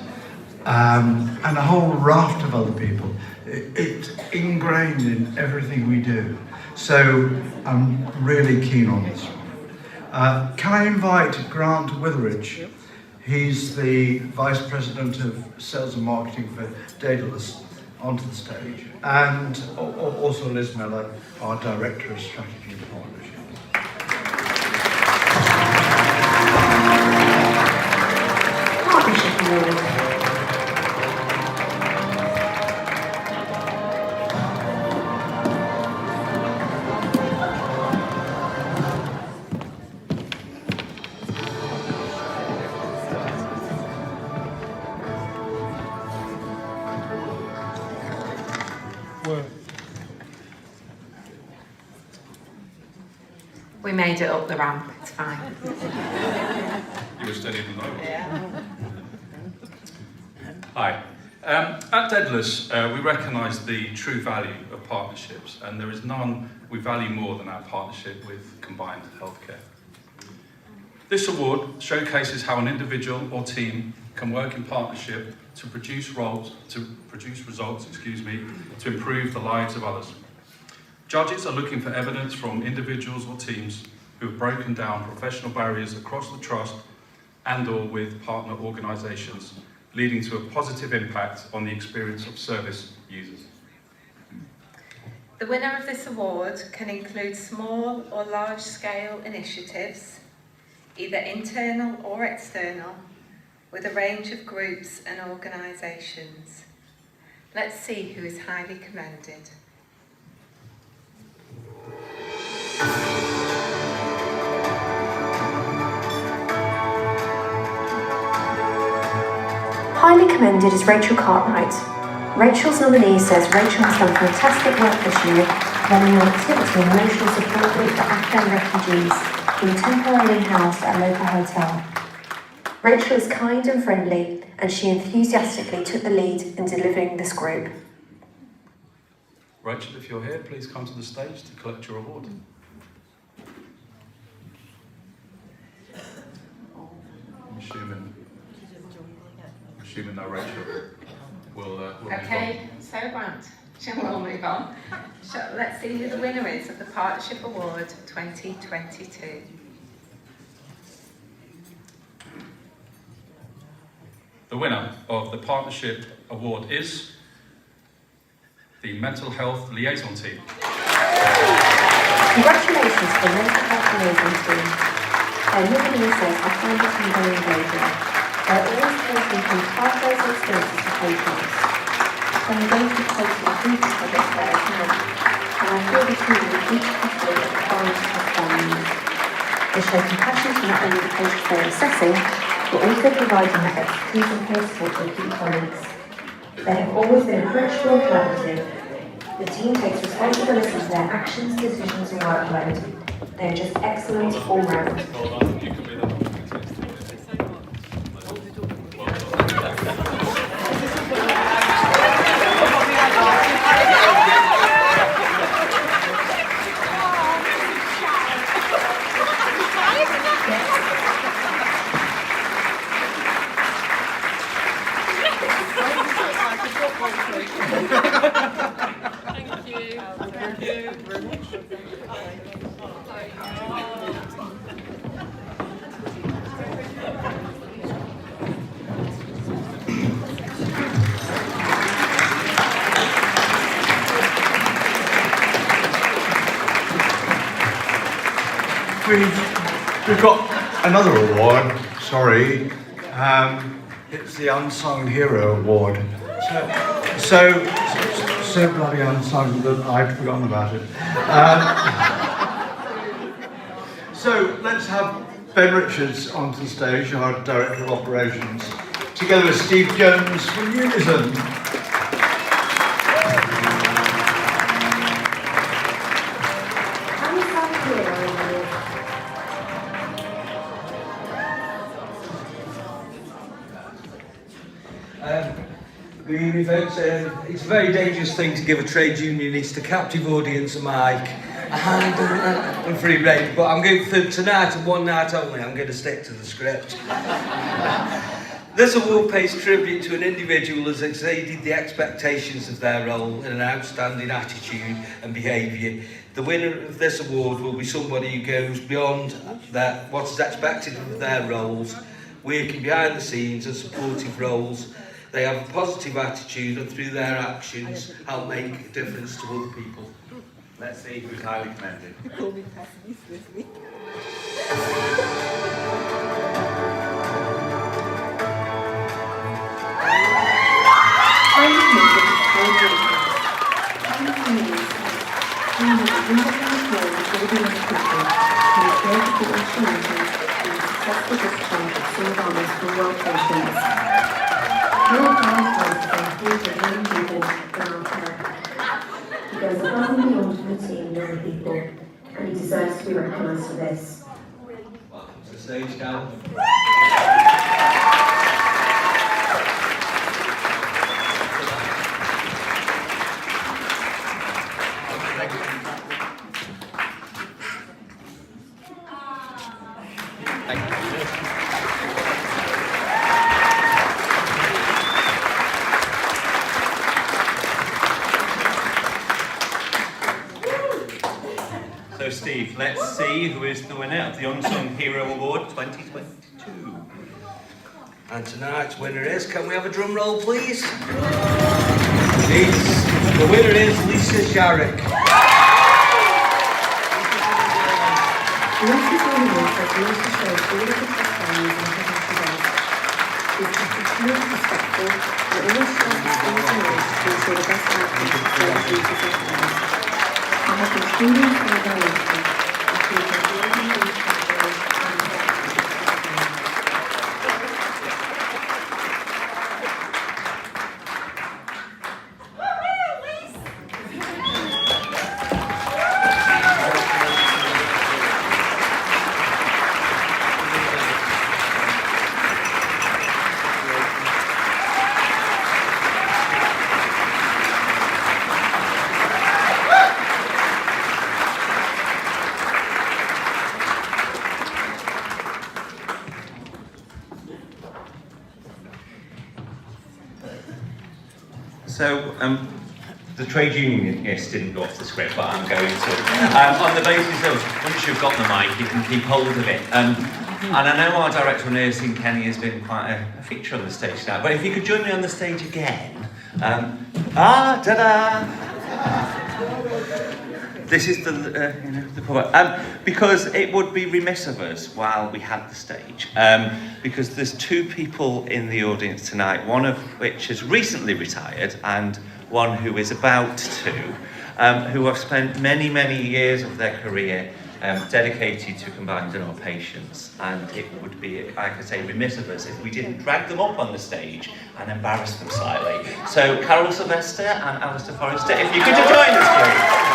Speaker 1: and a whole raft of other people. It's ingrained in everything we do. So I'm really keen on this one. Can I invite Grant Witheridge? He's the Vice President of Sales and Marketing for Daedalus onto the stage. And also Liz Miller, our Director of Strategy and Partnership.
Speaker 6: made it up the ramp, it's fine.
Speaker 22: You were steadier than I was. Hi. At Daedalus, we recognise the true value of partnerships, and there is none we value more than our partnership with Combined Healthcare. This award showcases how an individual or team can work in partnership to produce results, to improve the lives of others. Judges are looking for evidence from individuals or teams who have broken down professional barriers across the trust and/or with partner organisations, leading to a positive impact on the experience of service users.
Speaker 6: The winner of this award can include small or large-scale initiatives, either internal or external, with a range of groups and organisations. Let's see who is highly commended.
Speaker 2: Highly commended is Rachel Cartwright. Rachel's nominee says Rachel has done fantastic work this year, running an activity and emotional support group for Afghan refugees being temporarily housed at a local hotel. Rachel is kind and friendly, and she enthusiastically took the lead in delivering this group.
Speaker 22: Rachel, if you're here, please come to the stage to collect your award. I'm assuming no Rachel. We'll
Speaker 6: Okay, so Grant, shall we all move on? Let's see who the winner is of the Partnership Award 2022.
Speaker 22: The winner of the Partnership Award is the Mental Health Liaison Team.
Speaker 2: Congratulations to the Mental Health Liaison Team. Their nominee says, I find it very engaging. They're always taking from pathways and experiences to patients. They engage with patients in previous projects where they can, and I feel the team with each pathway that defines their needs. They show compassion to not only the patients they're assessing, but also providing that expertise and peer support to key colleagues. They have always been approachable and collaborative. The team takes responsibility for their actions, decisions and workload. They are just excellent all round.
Speaker 1: We've got another award, sorry. It's the Unsung Hero Award. So bloody unsung that I'd forgotten about it. So let's have Ben Richards onto the stage, our Director of Operations, together with Steve Jones from Unison.
Speaker 23: Good evening, folks. It's a very dangerous thing to give a trade unionist a captive audience a mic and free rein, but I'm going for tonight and one night only. I'm going to stick to the script. This award pays tribute to an individual who has exceeded the expectations of their role in an outstanding attitude and behaviour. The winner of this award will be somebody who goes beyond what is expected of their roles, working behind the scenes and supportive roles. They have a positive attitude and through their actions help make a difference to other people.
Speaker 3: Let's see who's highly commended.
Speaker 2: He goes above and beyond for the team and other people, and he deserves to be recognised for this.
Speaker 23: Welcome to the stage, Cal.
Speaker 4: So Steve, let's see who is the winner of the Unsung Hero Award 2022.
Speaker 23: And tonight's winner is, can we have a drum roll please? The winner is Lisa Sharrock.
Speaker 2: Lisa Sharrock has also showed all of the testimonies and her She's consistently respectful and always strives to ensure the best outcomes for their duties and clients. I have been truly inspired by Lisa and she has been building these categories and
Speaker 4: So, the trade unionist didn't go off the script, but I'm going to. On the basis of, once you've got the mic, you can keep hold of it. And I know our Director of Nursing, Kenny, has been quite a feature on the stage now, but if you could join me on the stage again. Ta-da! This is the cover. Because it would be remiss of us while we had the stage, because there's two people in the audience tonight, one of which has recently retired and one who is about to, who have spent many, many years of their career dedicated to combined our patients, and it would be, I could say, remiss of us if we didn't drag them up on the stage and embarrass them slightly. So Carol Sylvester and Alistair Forrester, if you could join us, please.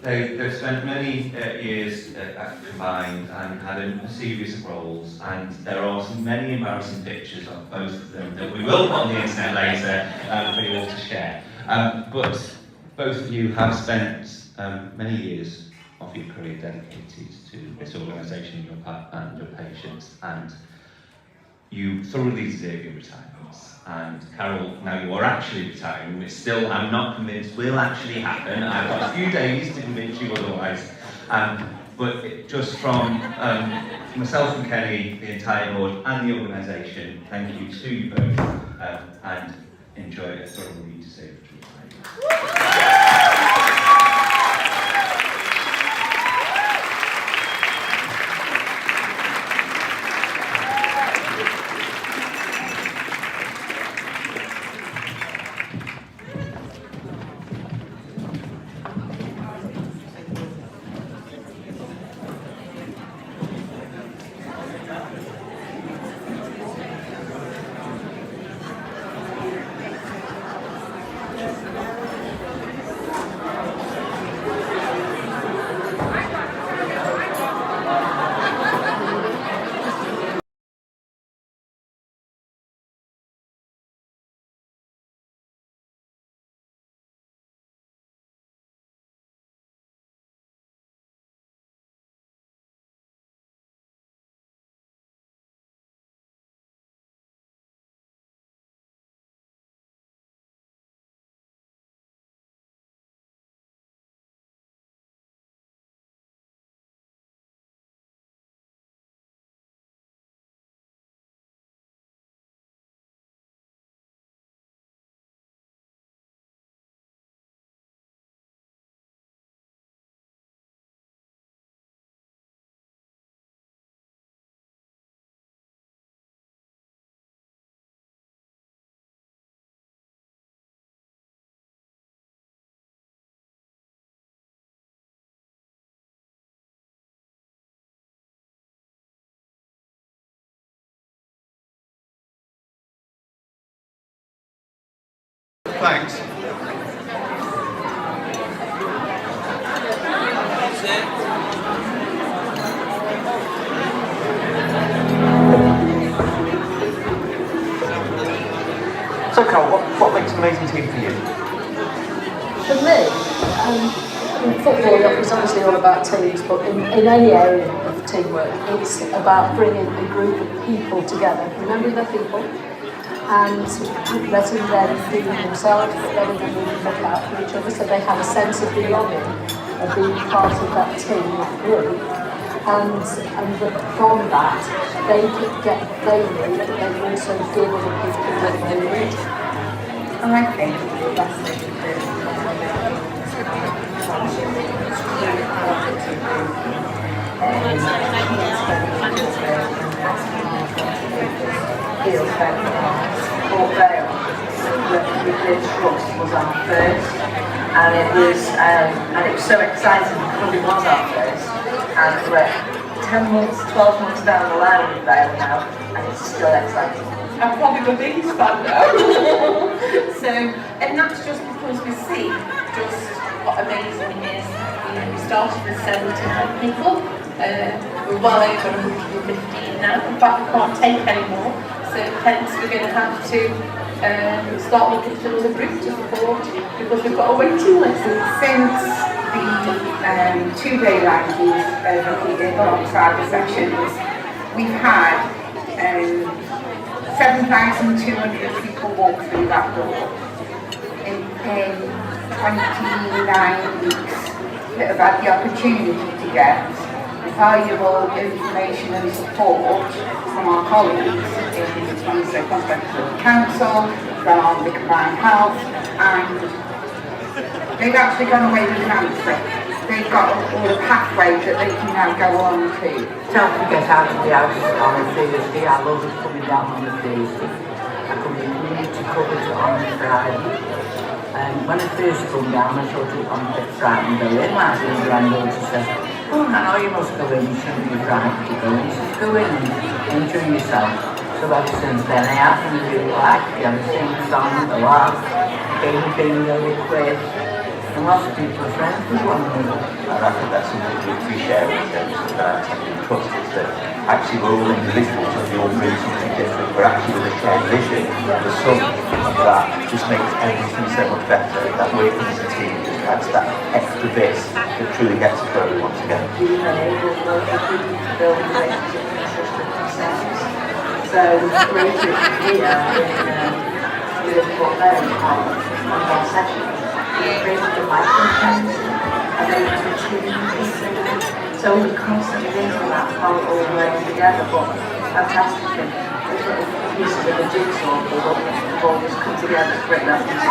Speaker 4: They've spent many years at Combined and had a series of roles, and there are some many embarrassing pictures of both of them that we will put on the internet later for you all to share. But both of you have spent many years of your career dedicated to this organisation and your patients, and you thoroughly deserve your retirement. And Carol, now you are actually retiring, which still I'm not convinced will actually happen. I've got a few days to convince you otherwise. But just from myself and Kenny, the entire board and the organisation, thank you to you both, and enjoy a thoroughly deserved retirement.
Speaker 3: Thanks.
Speaker 4: So Carol, what makes an amazing team for you?
Speaker 15: For me, football is obviously all about teams, but in any area of teamwork, it's about bringing a group of people together, remembering their people, and letting them be themselves, but letting them really look out for each other, so they have a sense of belonging, of being part of that team, that group, and that from that, they can get what they need, but they also give other people what they need.
Speaker 14: I think the best thing to do Port Vale, with Trust was our first, and it was so exciting because it was our first, and we're 10 months, 12 months down the line with Vale now, and it's still exciting. I'm probably the biggest fan now. So, and that's just because we see just what amazing it is. We started with 79 people. We're well over 115 now. In fact, we can't take any more. So hence we're going to have to start looking for another group to support because we've got a waiting list. Since the two-day rankings repeated alongside the sessions, we've had 7,200 people walk through that door in 29 weeks that have had the opportunity to get valuable information and support from our colleagues in the Swansea Conservatory Council, from the Combined Health, and they've actually gone away with an answer. They've got all the pathways that they can now go on to.
Speaker 7: Don't forget out of the house on a Thursday. I love it coming down on a Thursday. I come in community covers on a Friday. When I first come down, I thought I'm a bit frightened to go in. My granddaughter says, "Oh, I know you must go in, you shouldn't be frightened to go in." She says, "Go in and enjoy yourself." So ever since then, I have to do like the other things on the laugh, game bingo with quiz. And lots of people are friends with one another.
Speaker 4: And I think that's something we share in terms of having trust, is that actually we're all individuals and we all bring something different. We're actually with a shared vision. The sum of that just makes everything so much better. That working as a team just adds that extra bit that truly gets us where we want to go.
Speaker 7: We've been able to build relationships and trust and consent. So we've created here with what they're called on our session. Created the microphones and they were so we're constantly thinking about how it all works together, but fantastic thing. Those little pieces of the jigsaw puzzle have all just come together to bring that into the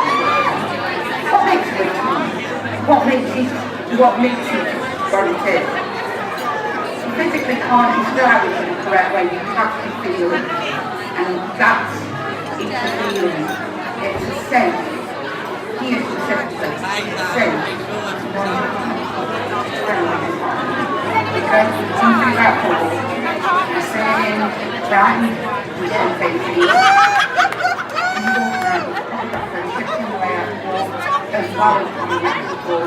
Speaker 14: What makes it what makes it what it is? You physically can't describe it in the correct way, you have to feel it. And that's it's a feeling. It's a sense. Here's the sense. Because something about people, you're saying, frightened, you're saying baby, you don't know, friendships in the way out the wall, as well as coming support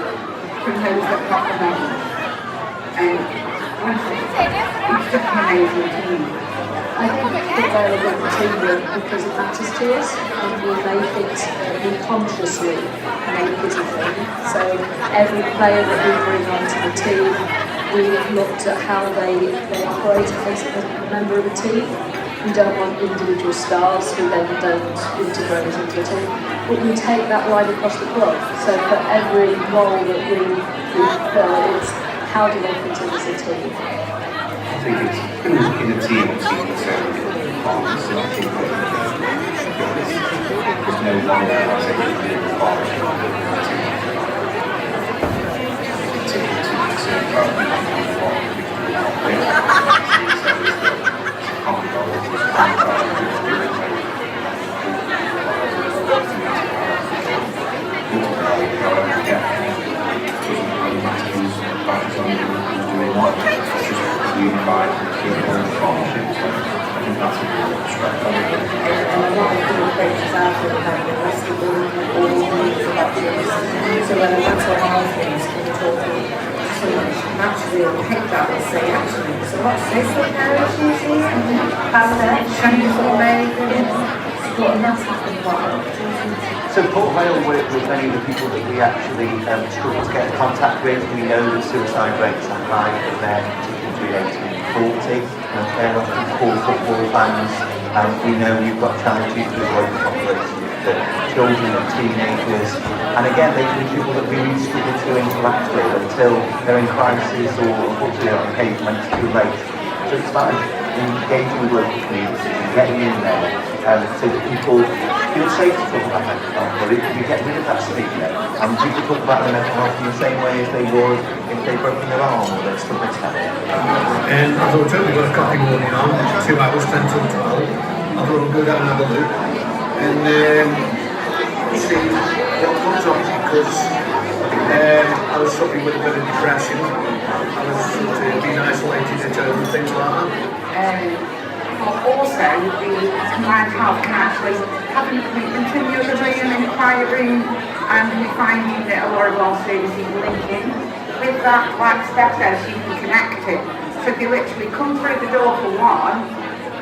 Speaker 14: from those that recommend. And honestly, it's just an amazing team.
Speaker 15: I think that they're a good teamwork because it matters to us and we make it, we consciously make it a thing. So every player that we bring onto the team, we've looked at how they operate as a member of a team. We don't want individual stars who then don't integrate into the team, but we take that right across the club. So for every role that we fill, it's how do they fit in as a team.
Speaker 9: I think it's in a team of teams, so partners in a team that there's no one of them that's able to do the partnership of the team. Unified people and partnerships, so I think that's a good strategy.
Speaker 7: And a lot of the approaches out of the rest of them all So when a mental health things can talk to someone, naturally will pick that and say, actually, so what's this with parents using? Change or and that's happened quite a lot.
Speaker 4: So Port Vale work with many of the people that we actually struggle to get in contact with. We know that suicide rates are high for men, particularly 18 to 40. They're often core football fans. We know we've got challenges with local population, with children and teenagers. And again, they can be people that we really struggle to interact with until they're in crisis or unfortunately on occasion when it's too late. So it's about engaging with local communities and getting in there so that people feel safe to talk about mental health, or we get rid of that stigma. And people talk about their mental health in the same way as they would if they'd broken their arm or they're stuck in town.
Speaker 8: I thought we've got a coffee morning on, 2 hours, 10 till 12. I thought we'll go down and have a look. And see what comes of it, because I was suffering with a bit of depression. I was sort of being isolated at home and things like that.
Speaker 10: Also, the combined health can actually have an appointment in the other room, in a quiet room, and we're finding that a lot of our services link in with that, like stepstairs, you can connect it. So they literally come through the door for one,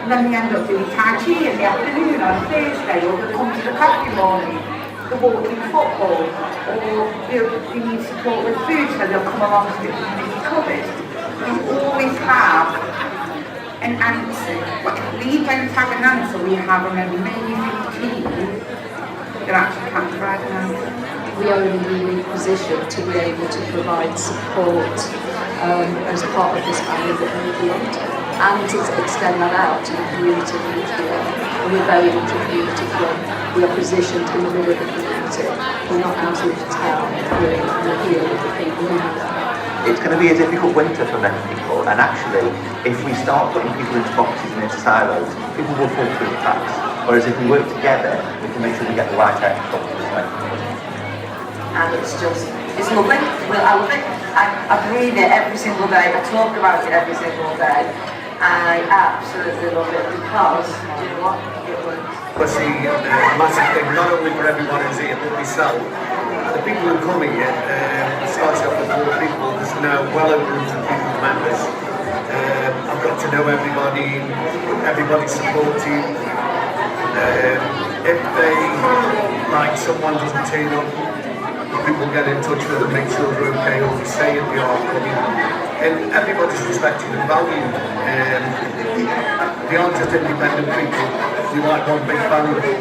Speaker 10: and then they end up doing Tai Chi in the afternoon on Thursday, or they come to the coffee morning, the walking football, or they need support with food, so they'll come along to the community cupboard. We always have an answer. But if we don't have an answer, we have an amazing team that actually can provide an answer.
Speaker 15: We are in a unique position to be able to provide support as part of this family movement and to extend that out to the community in which we are. And we're very much a community club. We are positioned in the middle of the community. We're not out of town. We're here with the people who need that.
Speaker 4: It's going to be a difficult winter for many people, and actually, if we start putting people into boxes and into silos, people will fall through the cracks. Whereas if we work together, we can make sure we get the right outcome for this
Speaker 7: And it's lovely. Well, I love it. I breathe it every single day. I talk about it every single day. I absolutely love it because, do you know what? It works.
Speaker 8: I see a massive thing, not only for everyone who's here, but myself. The people who come here, it starts off with 4 people, there's now well over 100 people members. I've got to know everybody, everybody's supporting. If they, like someone doesn't turn up, people get in touch with them, make sure they're okay, or they say if they are coming. And everybody's respected and valued. They aren't just independent people, we like one big family.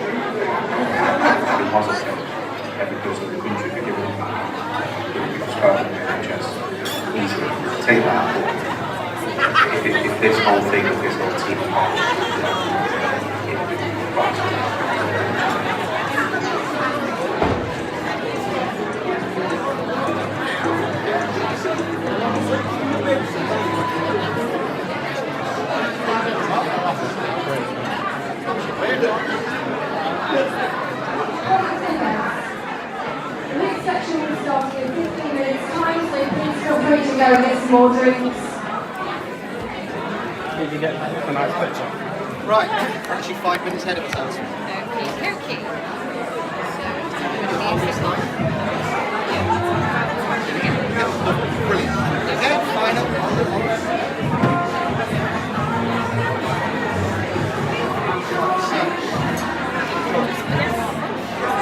Speaker 9: Every person in the country be given because part of the NHS easily take that if this whole thing, if this whole team
Speaker 18: The next section will start in 15 minutes time, so please feel free to go and get some more drinks.
Speaker 21: Did you get a nice picture?
Speaker 19: Right, we're actually 5 minutes ahead of ourselves.
Speaker 6: Okay.
Speaker 19: Brilliant. Okay, final.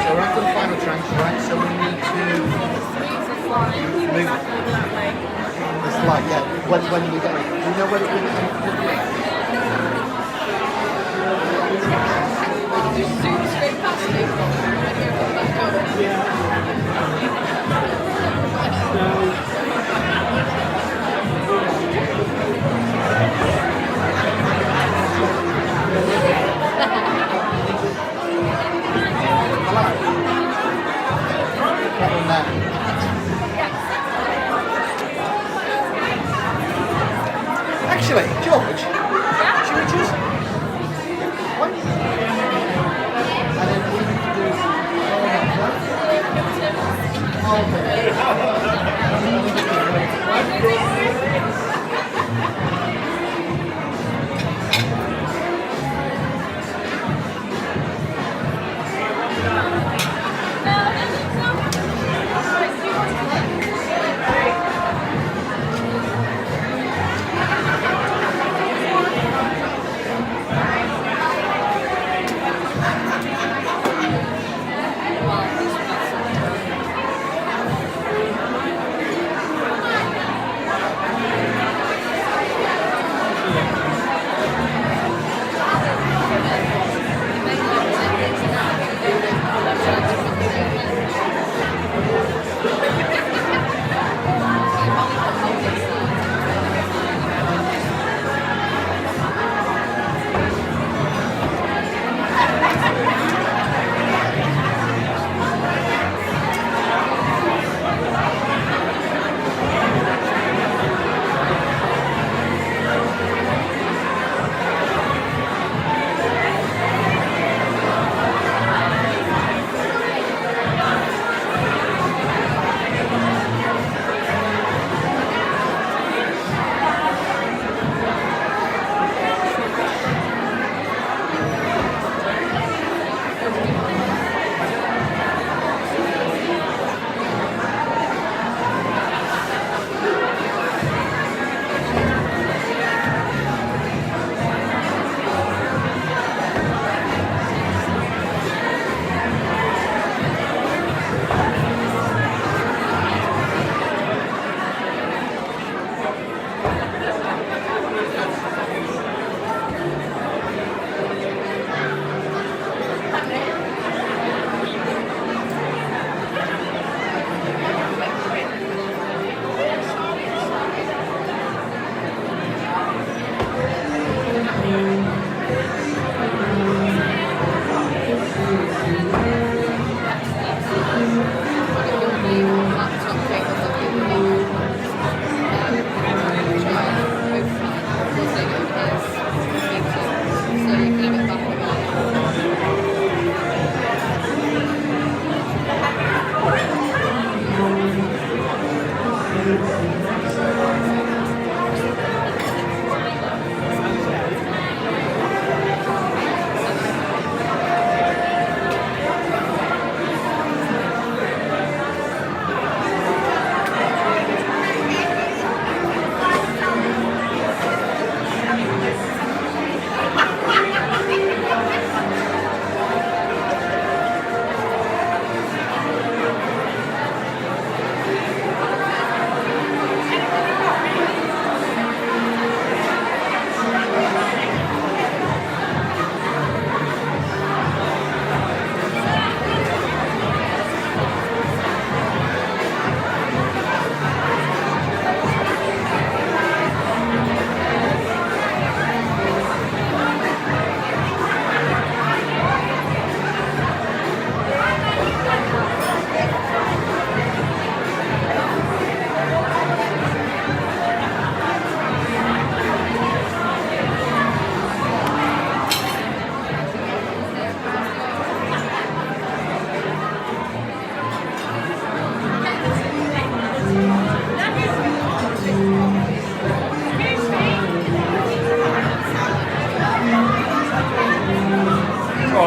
Speaker 19: So we're after the final tranche, right? So we need to move the slide, yeah. When we go, do you know where it
Speaker 20: Just zoom straight past it.
Speaker 19: Actually, George, should we just...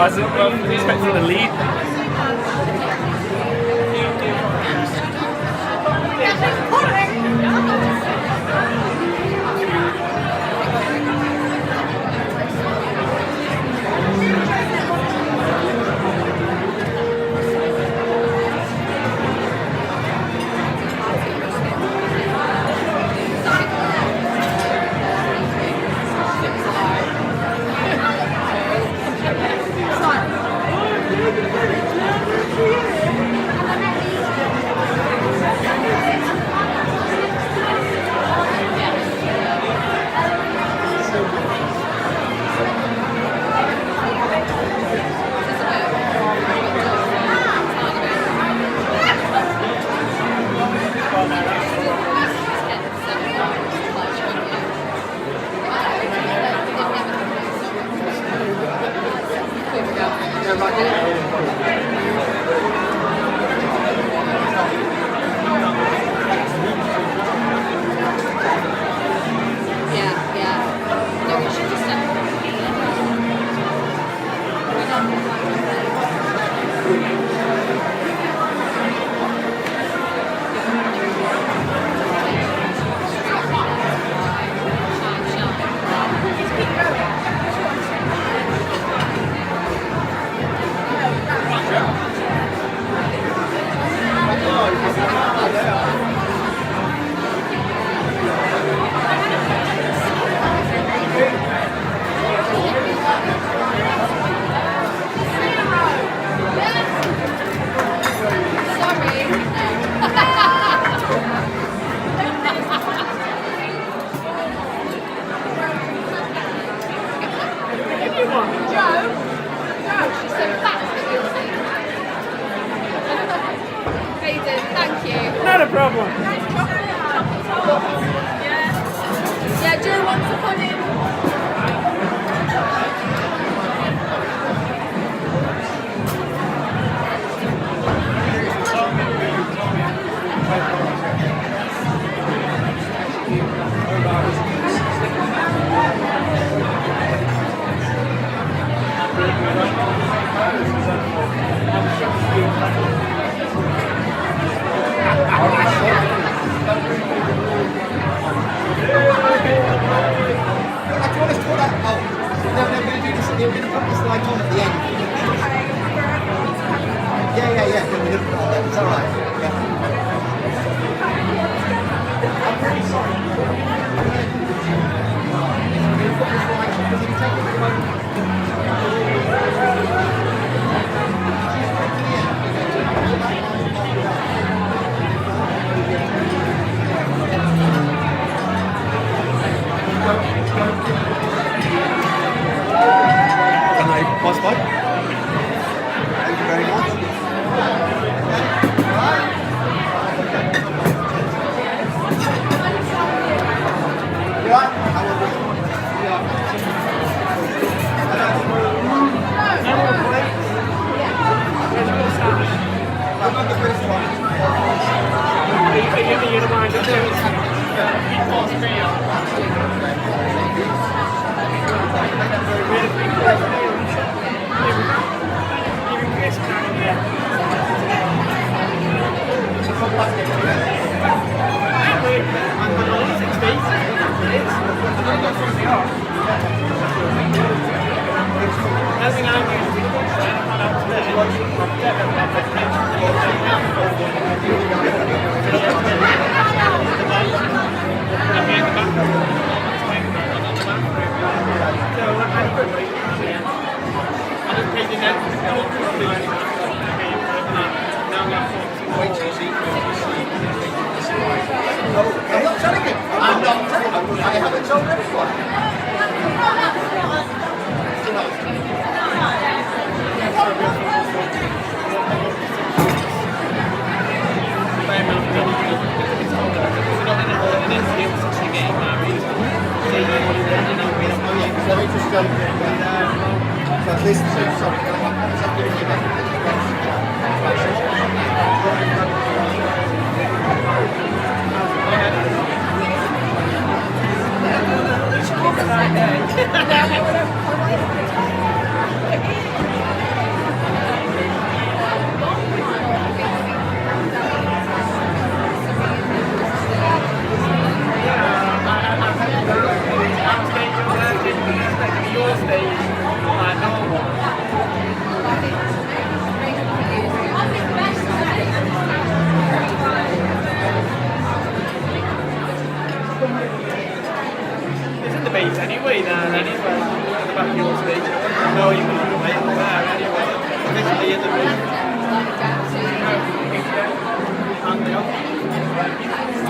Speaker 21: wasn't, but I was expecting the lead.
Speaker 20: Not a problem. Yeah, Joe wants to put in.
Speaker 19: It's all right. I'm very sorry. Can I pass by? Thank you very much. I'm not telling you. I haven't told everyone.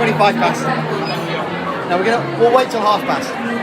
Speaker 19: 25 past. Now we'll wait till half past.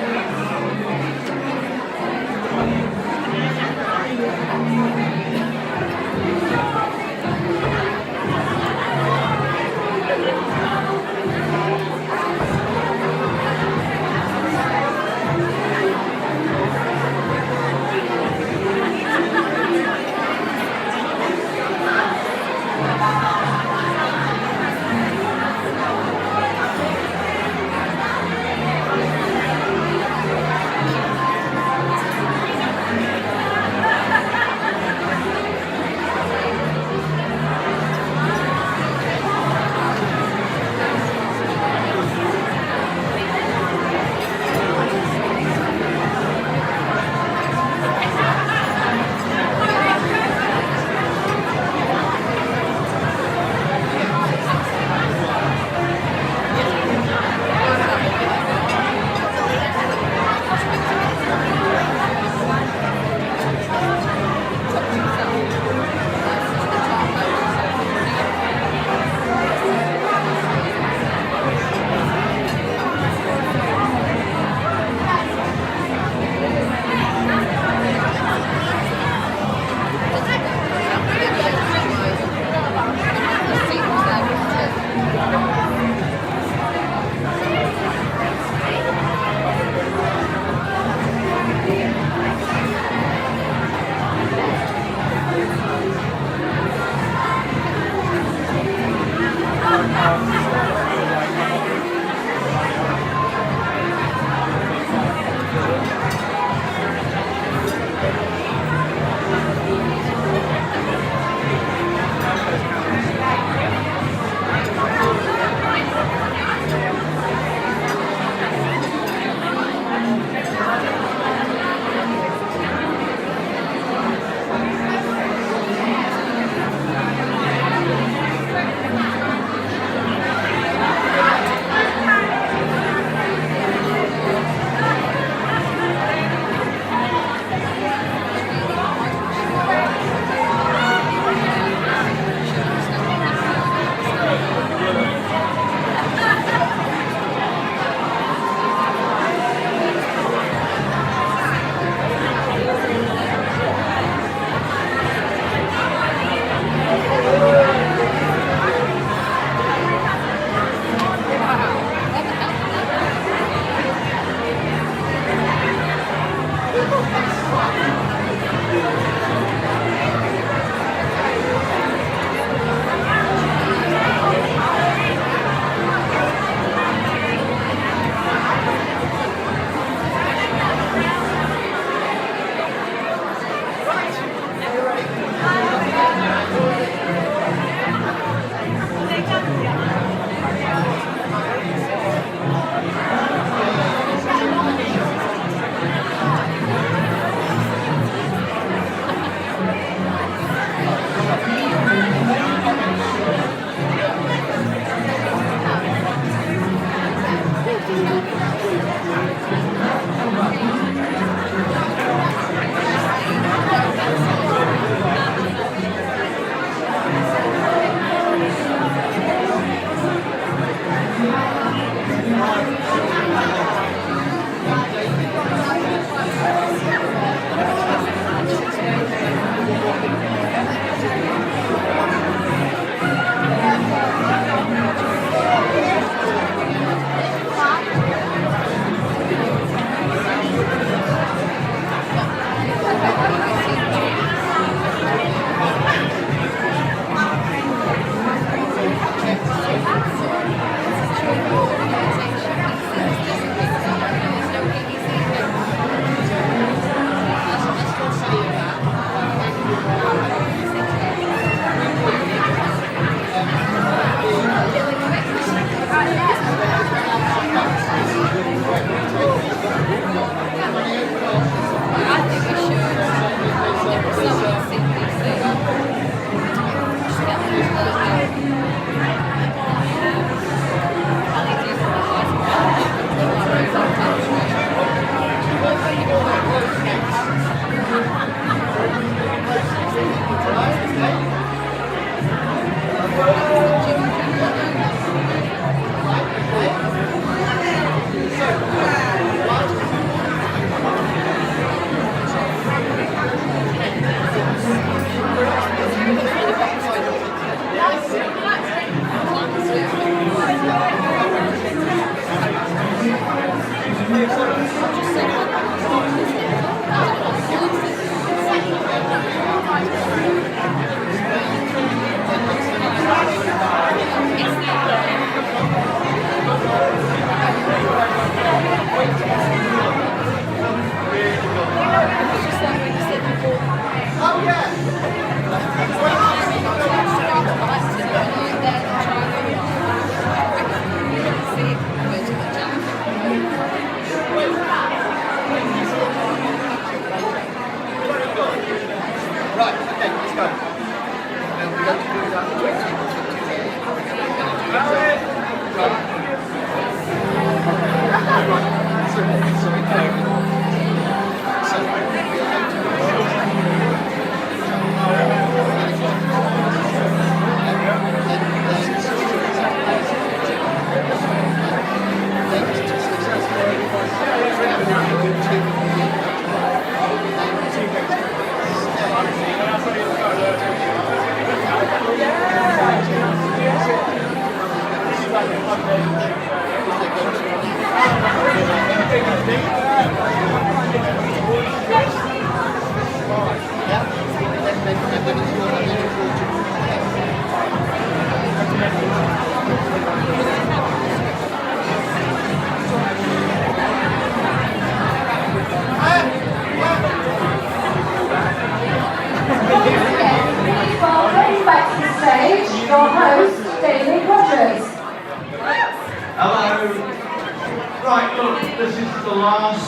Speaker 1: Right, look, this is the last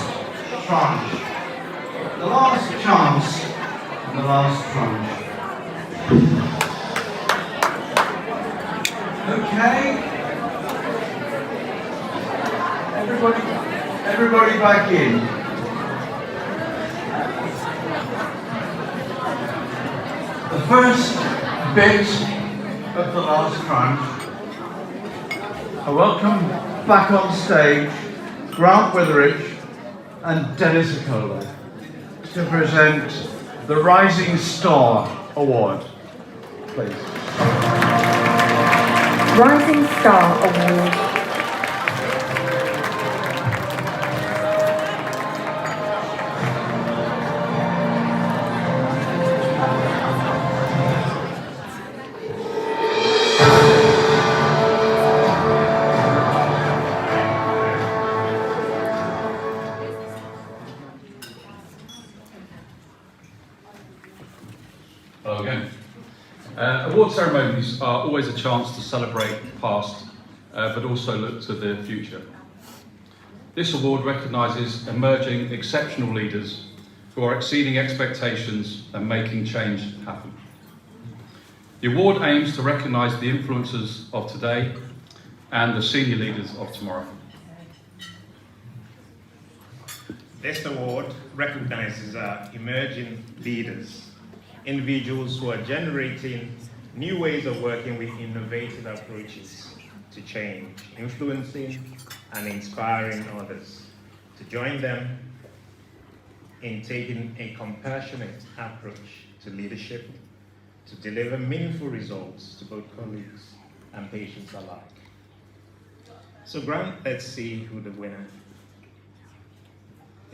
Speaker 1: tranche. The last chance and the last tranche. Okay. Everybody back in. The first bit of the last tranche. I welcome back on stage Grant Witheridge and Dennis Akola to present the Rising Star Award. Please.
Speaker 2: Rising Star Award.
Speaker 22: Hello again. Award ceremonies are always a chance to celebrate the past, but also look to the future. This award recognises emerging exceptional leaders who are exceeding expectations and making change happen. The award aims to recognise the influencers of today and the senior leaders of tomorrow.
Speaker 11: This award recognises our emerging leaders, individuals who are generating new ways of working with innovative approaches to change, influencing and inspiring others to join them in taking a compassionate approach to leadership to deliver meaningful results to both colleagues and patients alike. So Grant, let's see who the winner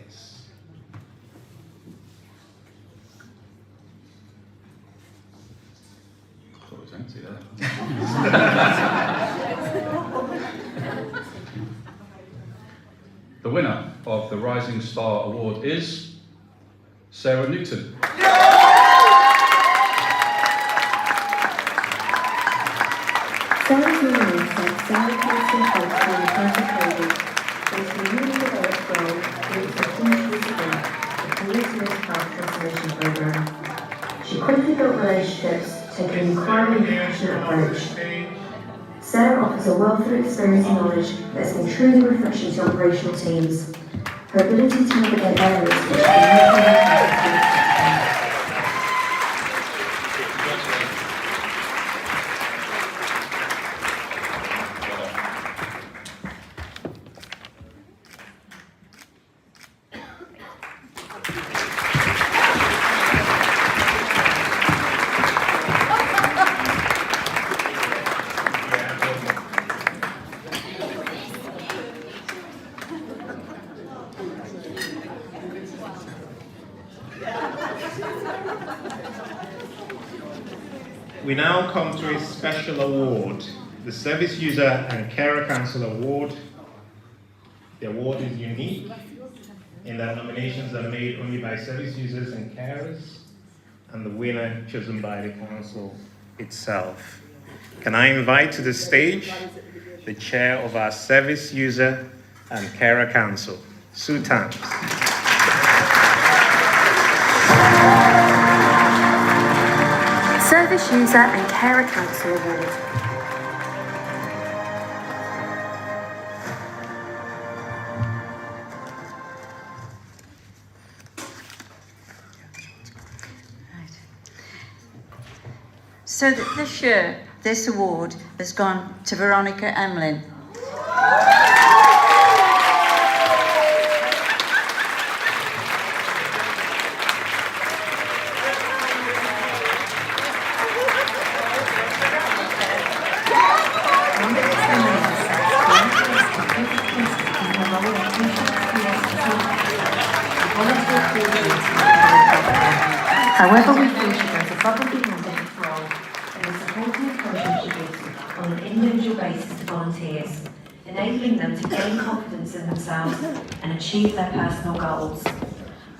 Speaker 11: is.
Speaker 22: Thought it was empty there. The winner of the Rising Star Award is Sarah Newton.
Speaker 2: Sarah's nominee said Sarah takes some hope from the perfect lady into a newly developed role through the continuously the Police Mental Health Transformation Programme. She quickly built relationships, taking an inquiry and compassionate approach. Sarah offers a wealth of experience and knowledge that has been truly refreshing to operational teams. Her ability to navigate areas which have been
Speaker 11: We now come to a special award, the Service User and Carer Council Award. The award is unique in that nominations are made only by service users and carers, and the winner chosen by the council itself. Can I invite to the stage the chair of our Service User and Carer Council, Sue Tams.
Speaker 2: Service User and Carer Council Award.
Speaker 13: So that this year, this award has gone to Veronica Emlyn.
Speaker 2: However, we feel she goes above and beyond in its role in the supporting approach she gives on an individual basis to volunteers, enabling them to gain confidence in themselves and achieve their personal goals.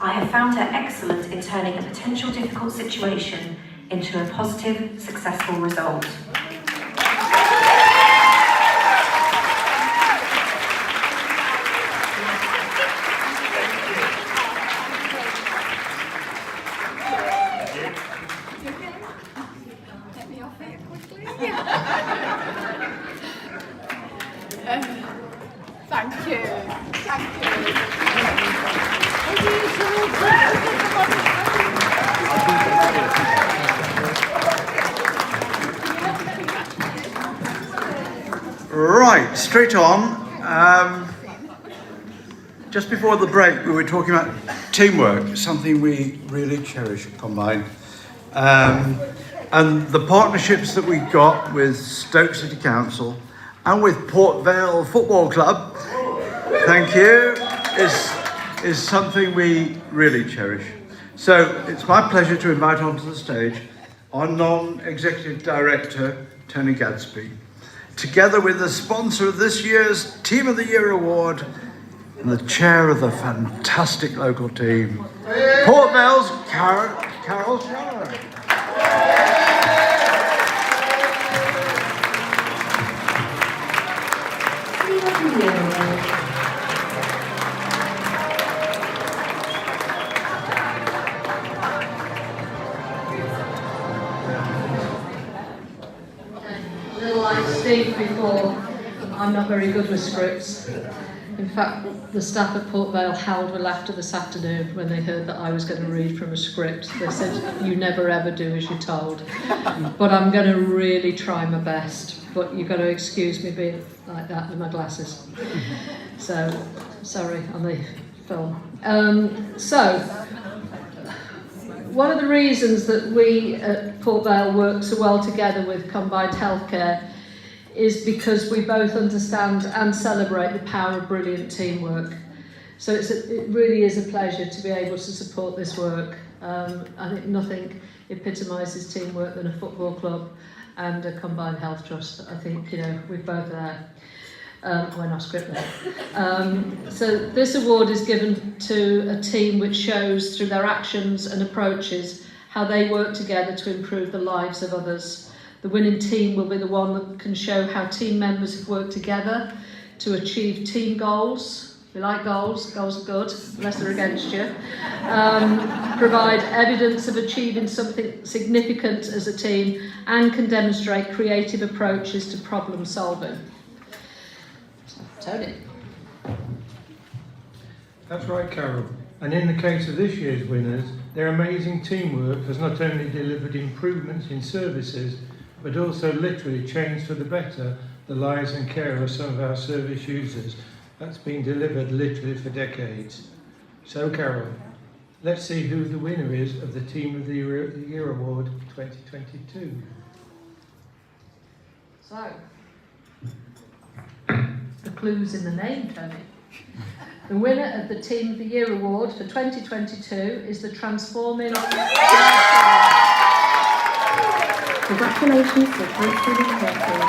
Speaker 2: I have found her excellent in turning a potential difficult situation into a positive, successful result.
Speaker 20: Thank you.
Speaker 1: Right, straight on. Just before the break, we were talking about teamwork, something we really cherish at Combine. And the partnerships that we got with Stoke City Council and with Port Vale Football Club, thank you, is something we really cherish. So it's my pleasure to invite onto the stage our non-executive director, Tony Gadsby, together with the sponsor of this year's Team of the Year Award and the chair of the fantastic local team, Port Vale's Carol Shannon.
Speaker 12: A little like Steve before, I'm not very good with scripts. In fact, the staff at Port Vale howled with laughter this afternoon when they heard that I was going to read from a script. They said, "You never ever do as you're told." But I'm going to really try my best. But you've got to excuse me being like that with my glasses. So, sorry on the film. One of the reasons that we at Port Vale work so well together with Combined Healthcare is because we both understand and celebrate the power of brilliant teamwork. So it really is a pleasure to be able to support this work. I think nothing epitomises teamwork than a football club and a combined health trust. I think, we're both there. We're not script there. So this award is given to a team which shows through their actions and approaches how they work together to improve the lives of others. The winning team will be the one that can show how team members have worked together to achieve team goals. We like goals, goals are good, unless they're against you. Provide evidence of achieving something significant as a team and can demonstrate creative approaches to problem solving. Tony.
Speaker 16: That's right, Carol. And in the case of this year's winners, their amazing teamwork has not only delivered improvements in services, but also literally changed for the better the lives and care of some of our service users. That's been delivered literally for decades. So, Carol, let's see who the winner is of the Team of the Year Award 2022.
Speaker 12: So, the clue's in the name, Tony. The winner of the Team of the Year Award for 2022 is the Transforming...
Speaker 2: Congratulations to the Transforming Care team.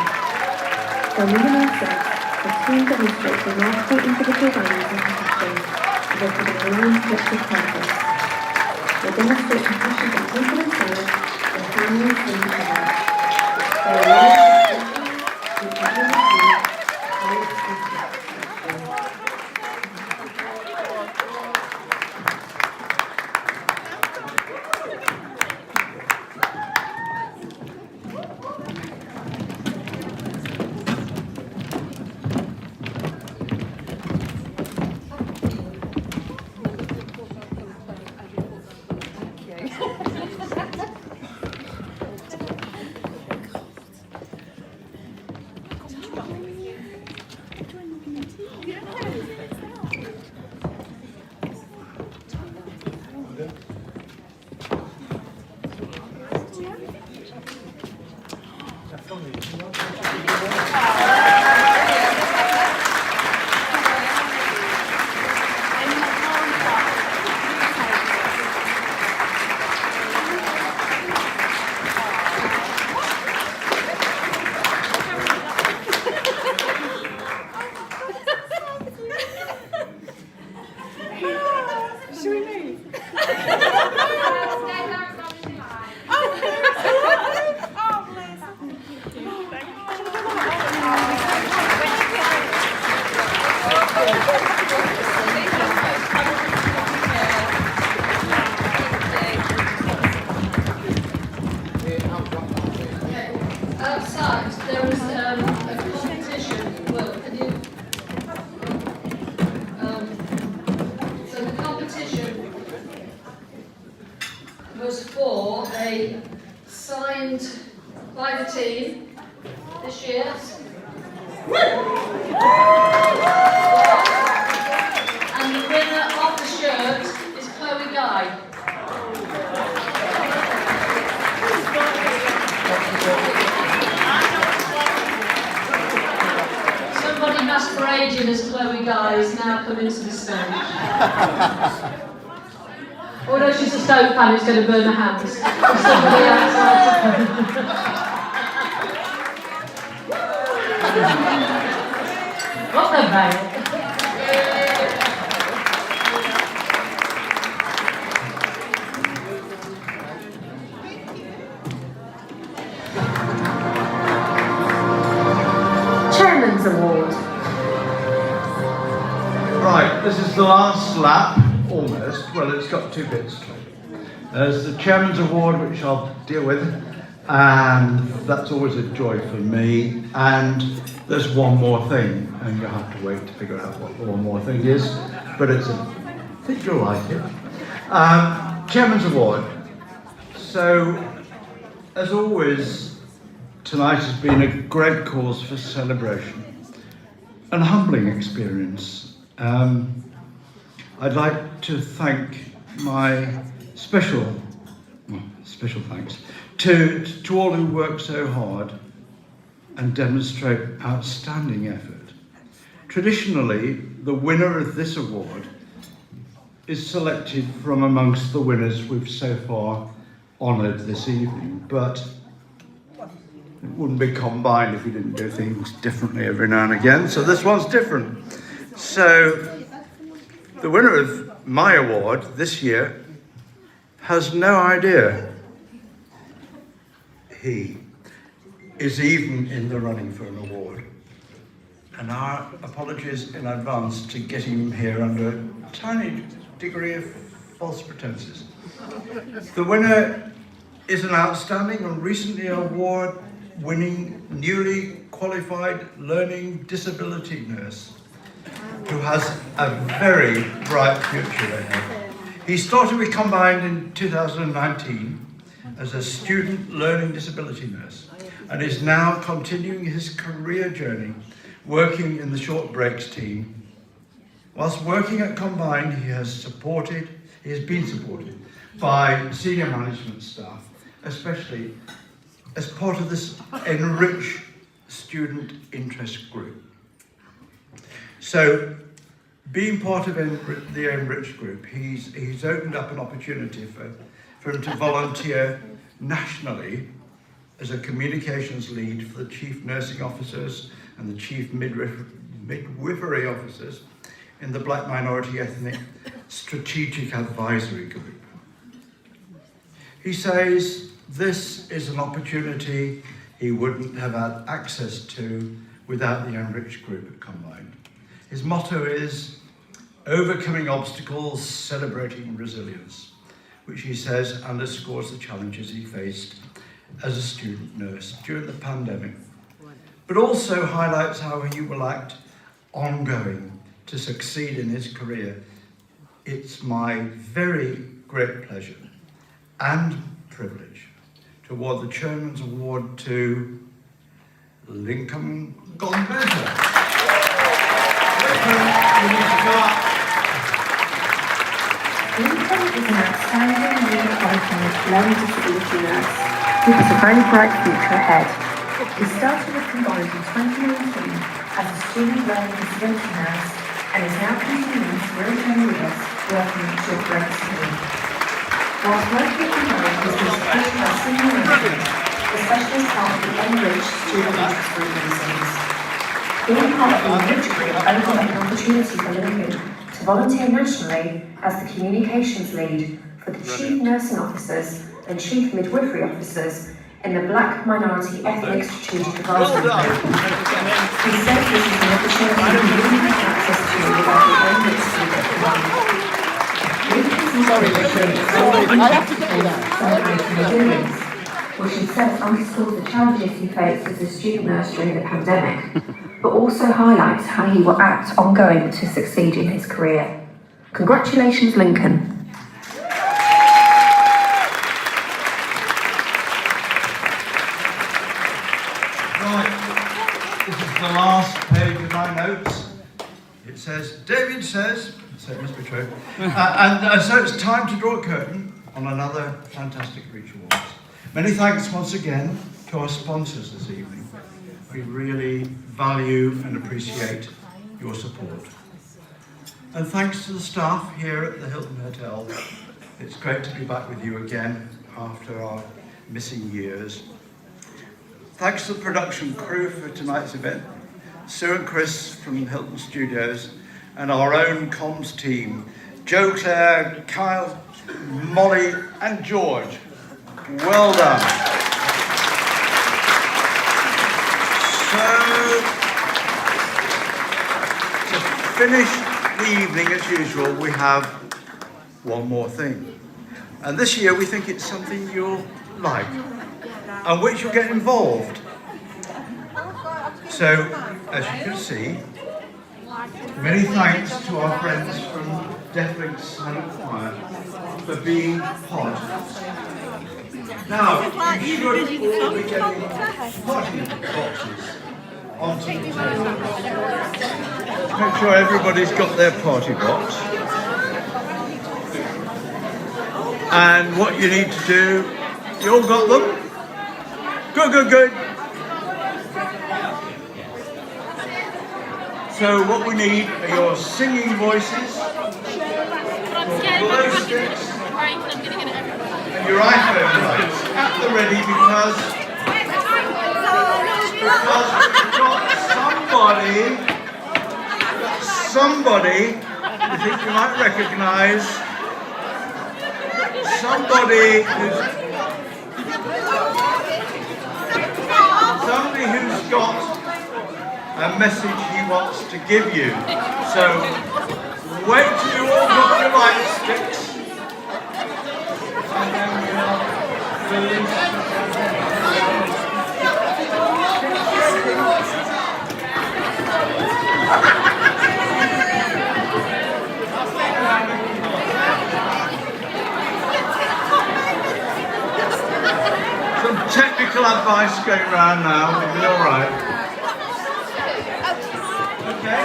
Speaker 2: The winner says the team demonstrates remarkable individual values and compassion together with an aligned collective purpose. They demonstrate compassion for people themselves and families and each other. They are learning to the community and
Speaker 12: asked for ages as to where we go, is now coming to the stage. Although she's a stove pan, it's going to burn her hands. There's somebody outside. What the veil?
Speaker 2: Chairman's Award.
Speaker 1: Right, this is the last lap, almost. Well, it's got two bits to it. There's the Chairman's Award, which I'll deal with, and that's always a joy for me. And there's one more thing, and you'll have to wait to figure out what the one more thing is, but I think you'll like it. Chairman's Award. So, as always, tonight has been a great cause for celebration, an humbling experience. I'd like to thank my special thanks to all who work so hard and demonstrate outstanding effort. Traditionally, the winner of this award is selected from amongst the winners we've so far honoured this evening, but it wouldn't be combined if we didn't do things differently every now and again, so this one's different. So, the winner of my award this year has no idea he is even in the running for an award. And our apologies in advance to getting him here under a tiny degree of false pretenses. The winner is an outstanding and recently award-winning, newly qualified learning disability nurse who has a very bright future ahead. He started with Combined in 2019 as a student learning disability nurse and is now continuing his career journey working in the short breaks team. Whilst working at Combined, he has been supported by senior management staff, especially as part of this Enrich student interest group. So, being part of the Enrich group, he's opened up an opportunity for him to volunteer nationally as a communications lead for the chief nursing officers and the chief midwifery officers in the Black Minority Ethnic Strategic Advisory Group. He says this is an opportunity he wouldn't have had access to without the Enrich group at Combined. His motto is overcoming obstacles, celebrating resilience, which he says underscores the challenges he faced as a student nurse during the pandemic, but also highlights how he will act ongoing to succeed in his career. It's my very great pleasure and privilege to award the Chairman's Award to Lincoln Gonbeta.
Speaker 2: Lincoln is an outstanding newly qualified learning disability nurse who has a very bright future ahead. He started with Combined in 2019 as a student learning disability nurse and is now continuing to rotate with us working at short breaks team. Whilst working at Combined, he has been supported by senior management, especially as part of the Enrich student interest group reasons. Being part of the Enrich group opened up an opportunity for Lincoln to volunteer nationally as the communications lead for the chief nursing officers and chief midwifery officers in the Black Minority Ethnic Strategic Advisory Group. He says this is an opportunity he wouldn't have access to without the Enrich group at Combined.
Speaker 20: I have to get
Speaker 2: that. Which he says underscores the challenges he faced as a student nurse during the pandemic, but also highlights how he will act ongoing to succeed in his career. Congratulations, Lincoln.
Speaker 1: Right, this is the last page of my notes. It says, David says, so it must be true, and so it's time to draw a curtain on another fantastic Reach Awards. Many thanks once again to our sponsors this evening, We really value and appreciate your support. And thanks to the staff here at the Hilton Hotel. It's great to be back with you again after our missing years. Thanks to the production crew for tonight's event, Sue and Chris from Hilton Studios, and our own comms team, Joe, Claire, Kyle, Molly and George. Well done. So, to finish the evening as usual, we have one more thing. And this year we think it's something you'll like and which you'll get involved. So, as you can see, many thanks to our friends from Deaflink Silent Choir for being part of this. Now, you should all be getting party boxes onto the table. Make sure everybody's got their party box. And what you need to do, you all got them? Good, good, good. So what we need are your singing voices, your glow sticks, and your iPhone lights at the ready because we've got somebody you think you might recognise, somebody who's got a message he wants to give you. So wait till you all got your light sticks, and then some technical advice going around now. We'll be all right. Okay.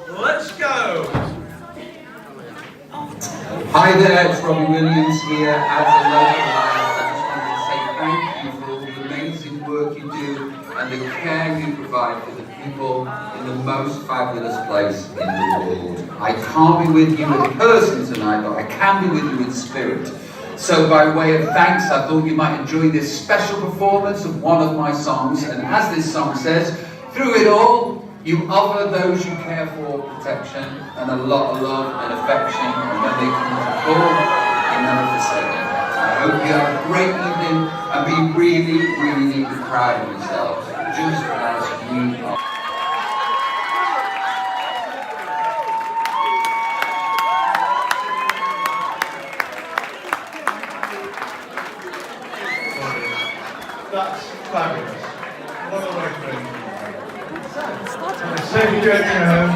Speaker 1: Let's go.
Speaker 5: Hi there, it's Robbie Williams here as a local live. I just wanted to say thank you for all the amazing work you do and the care you provide for the people in the most fabulous place in the world. I can't be with you in person tonight, but I can be with you in spirit. So by way of thanks, I thought you might enjoy this special performance of one of my songs, and as this song says, through it all, you offer those you care for protection and a lot of love and affection, and when they come to call, you never forsake them. I hope you have a great evening and be really, really proud of yourselves, just as we are.
Speaker 1: That's fabulous. What a way to end. So, safe journey home.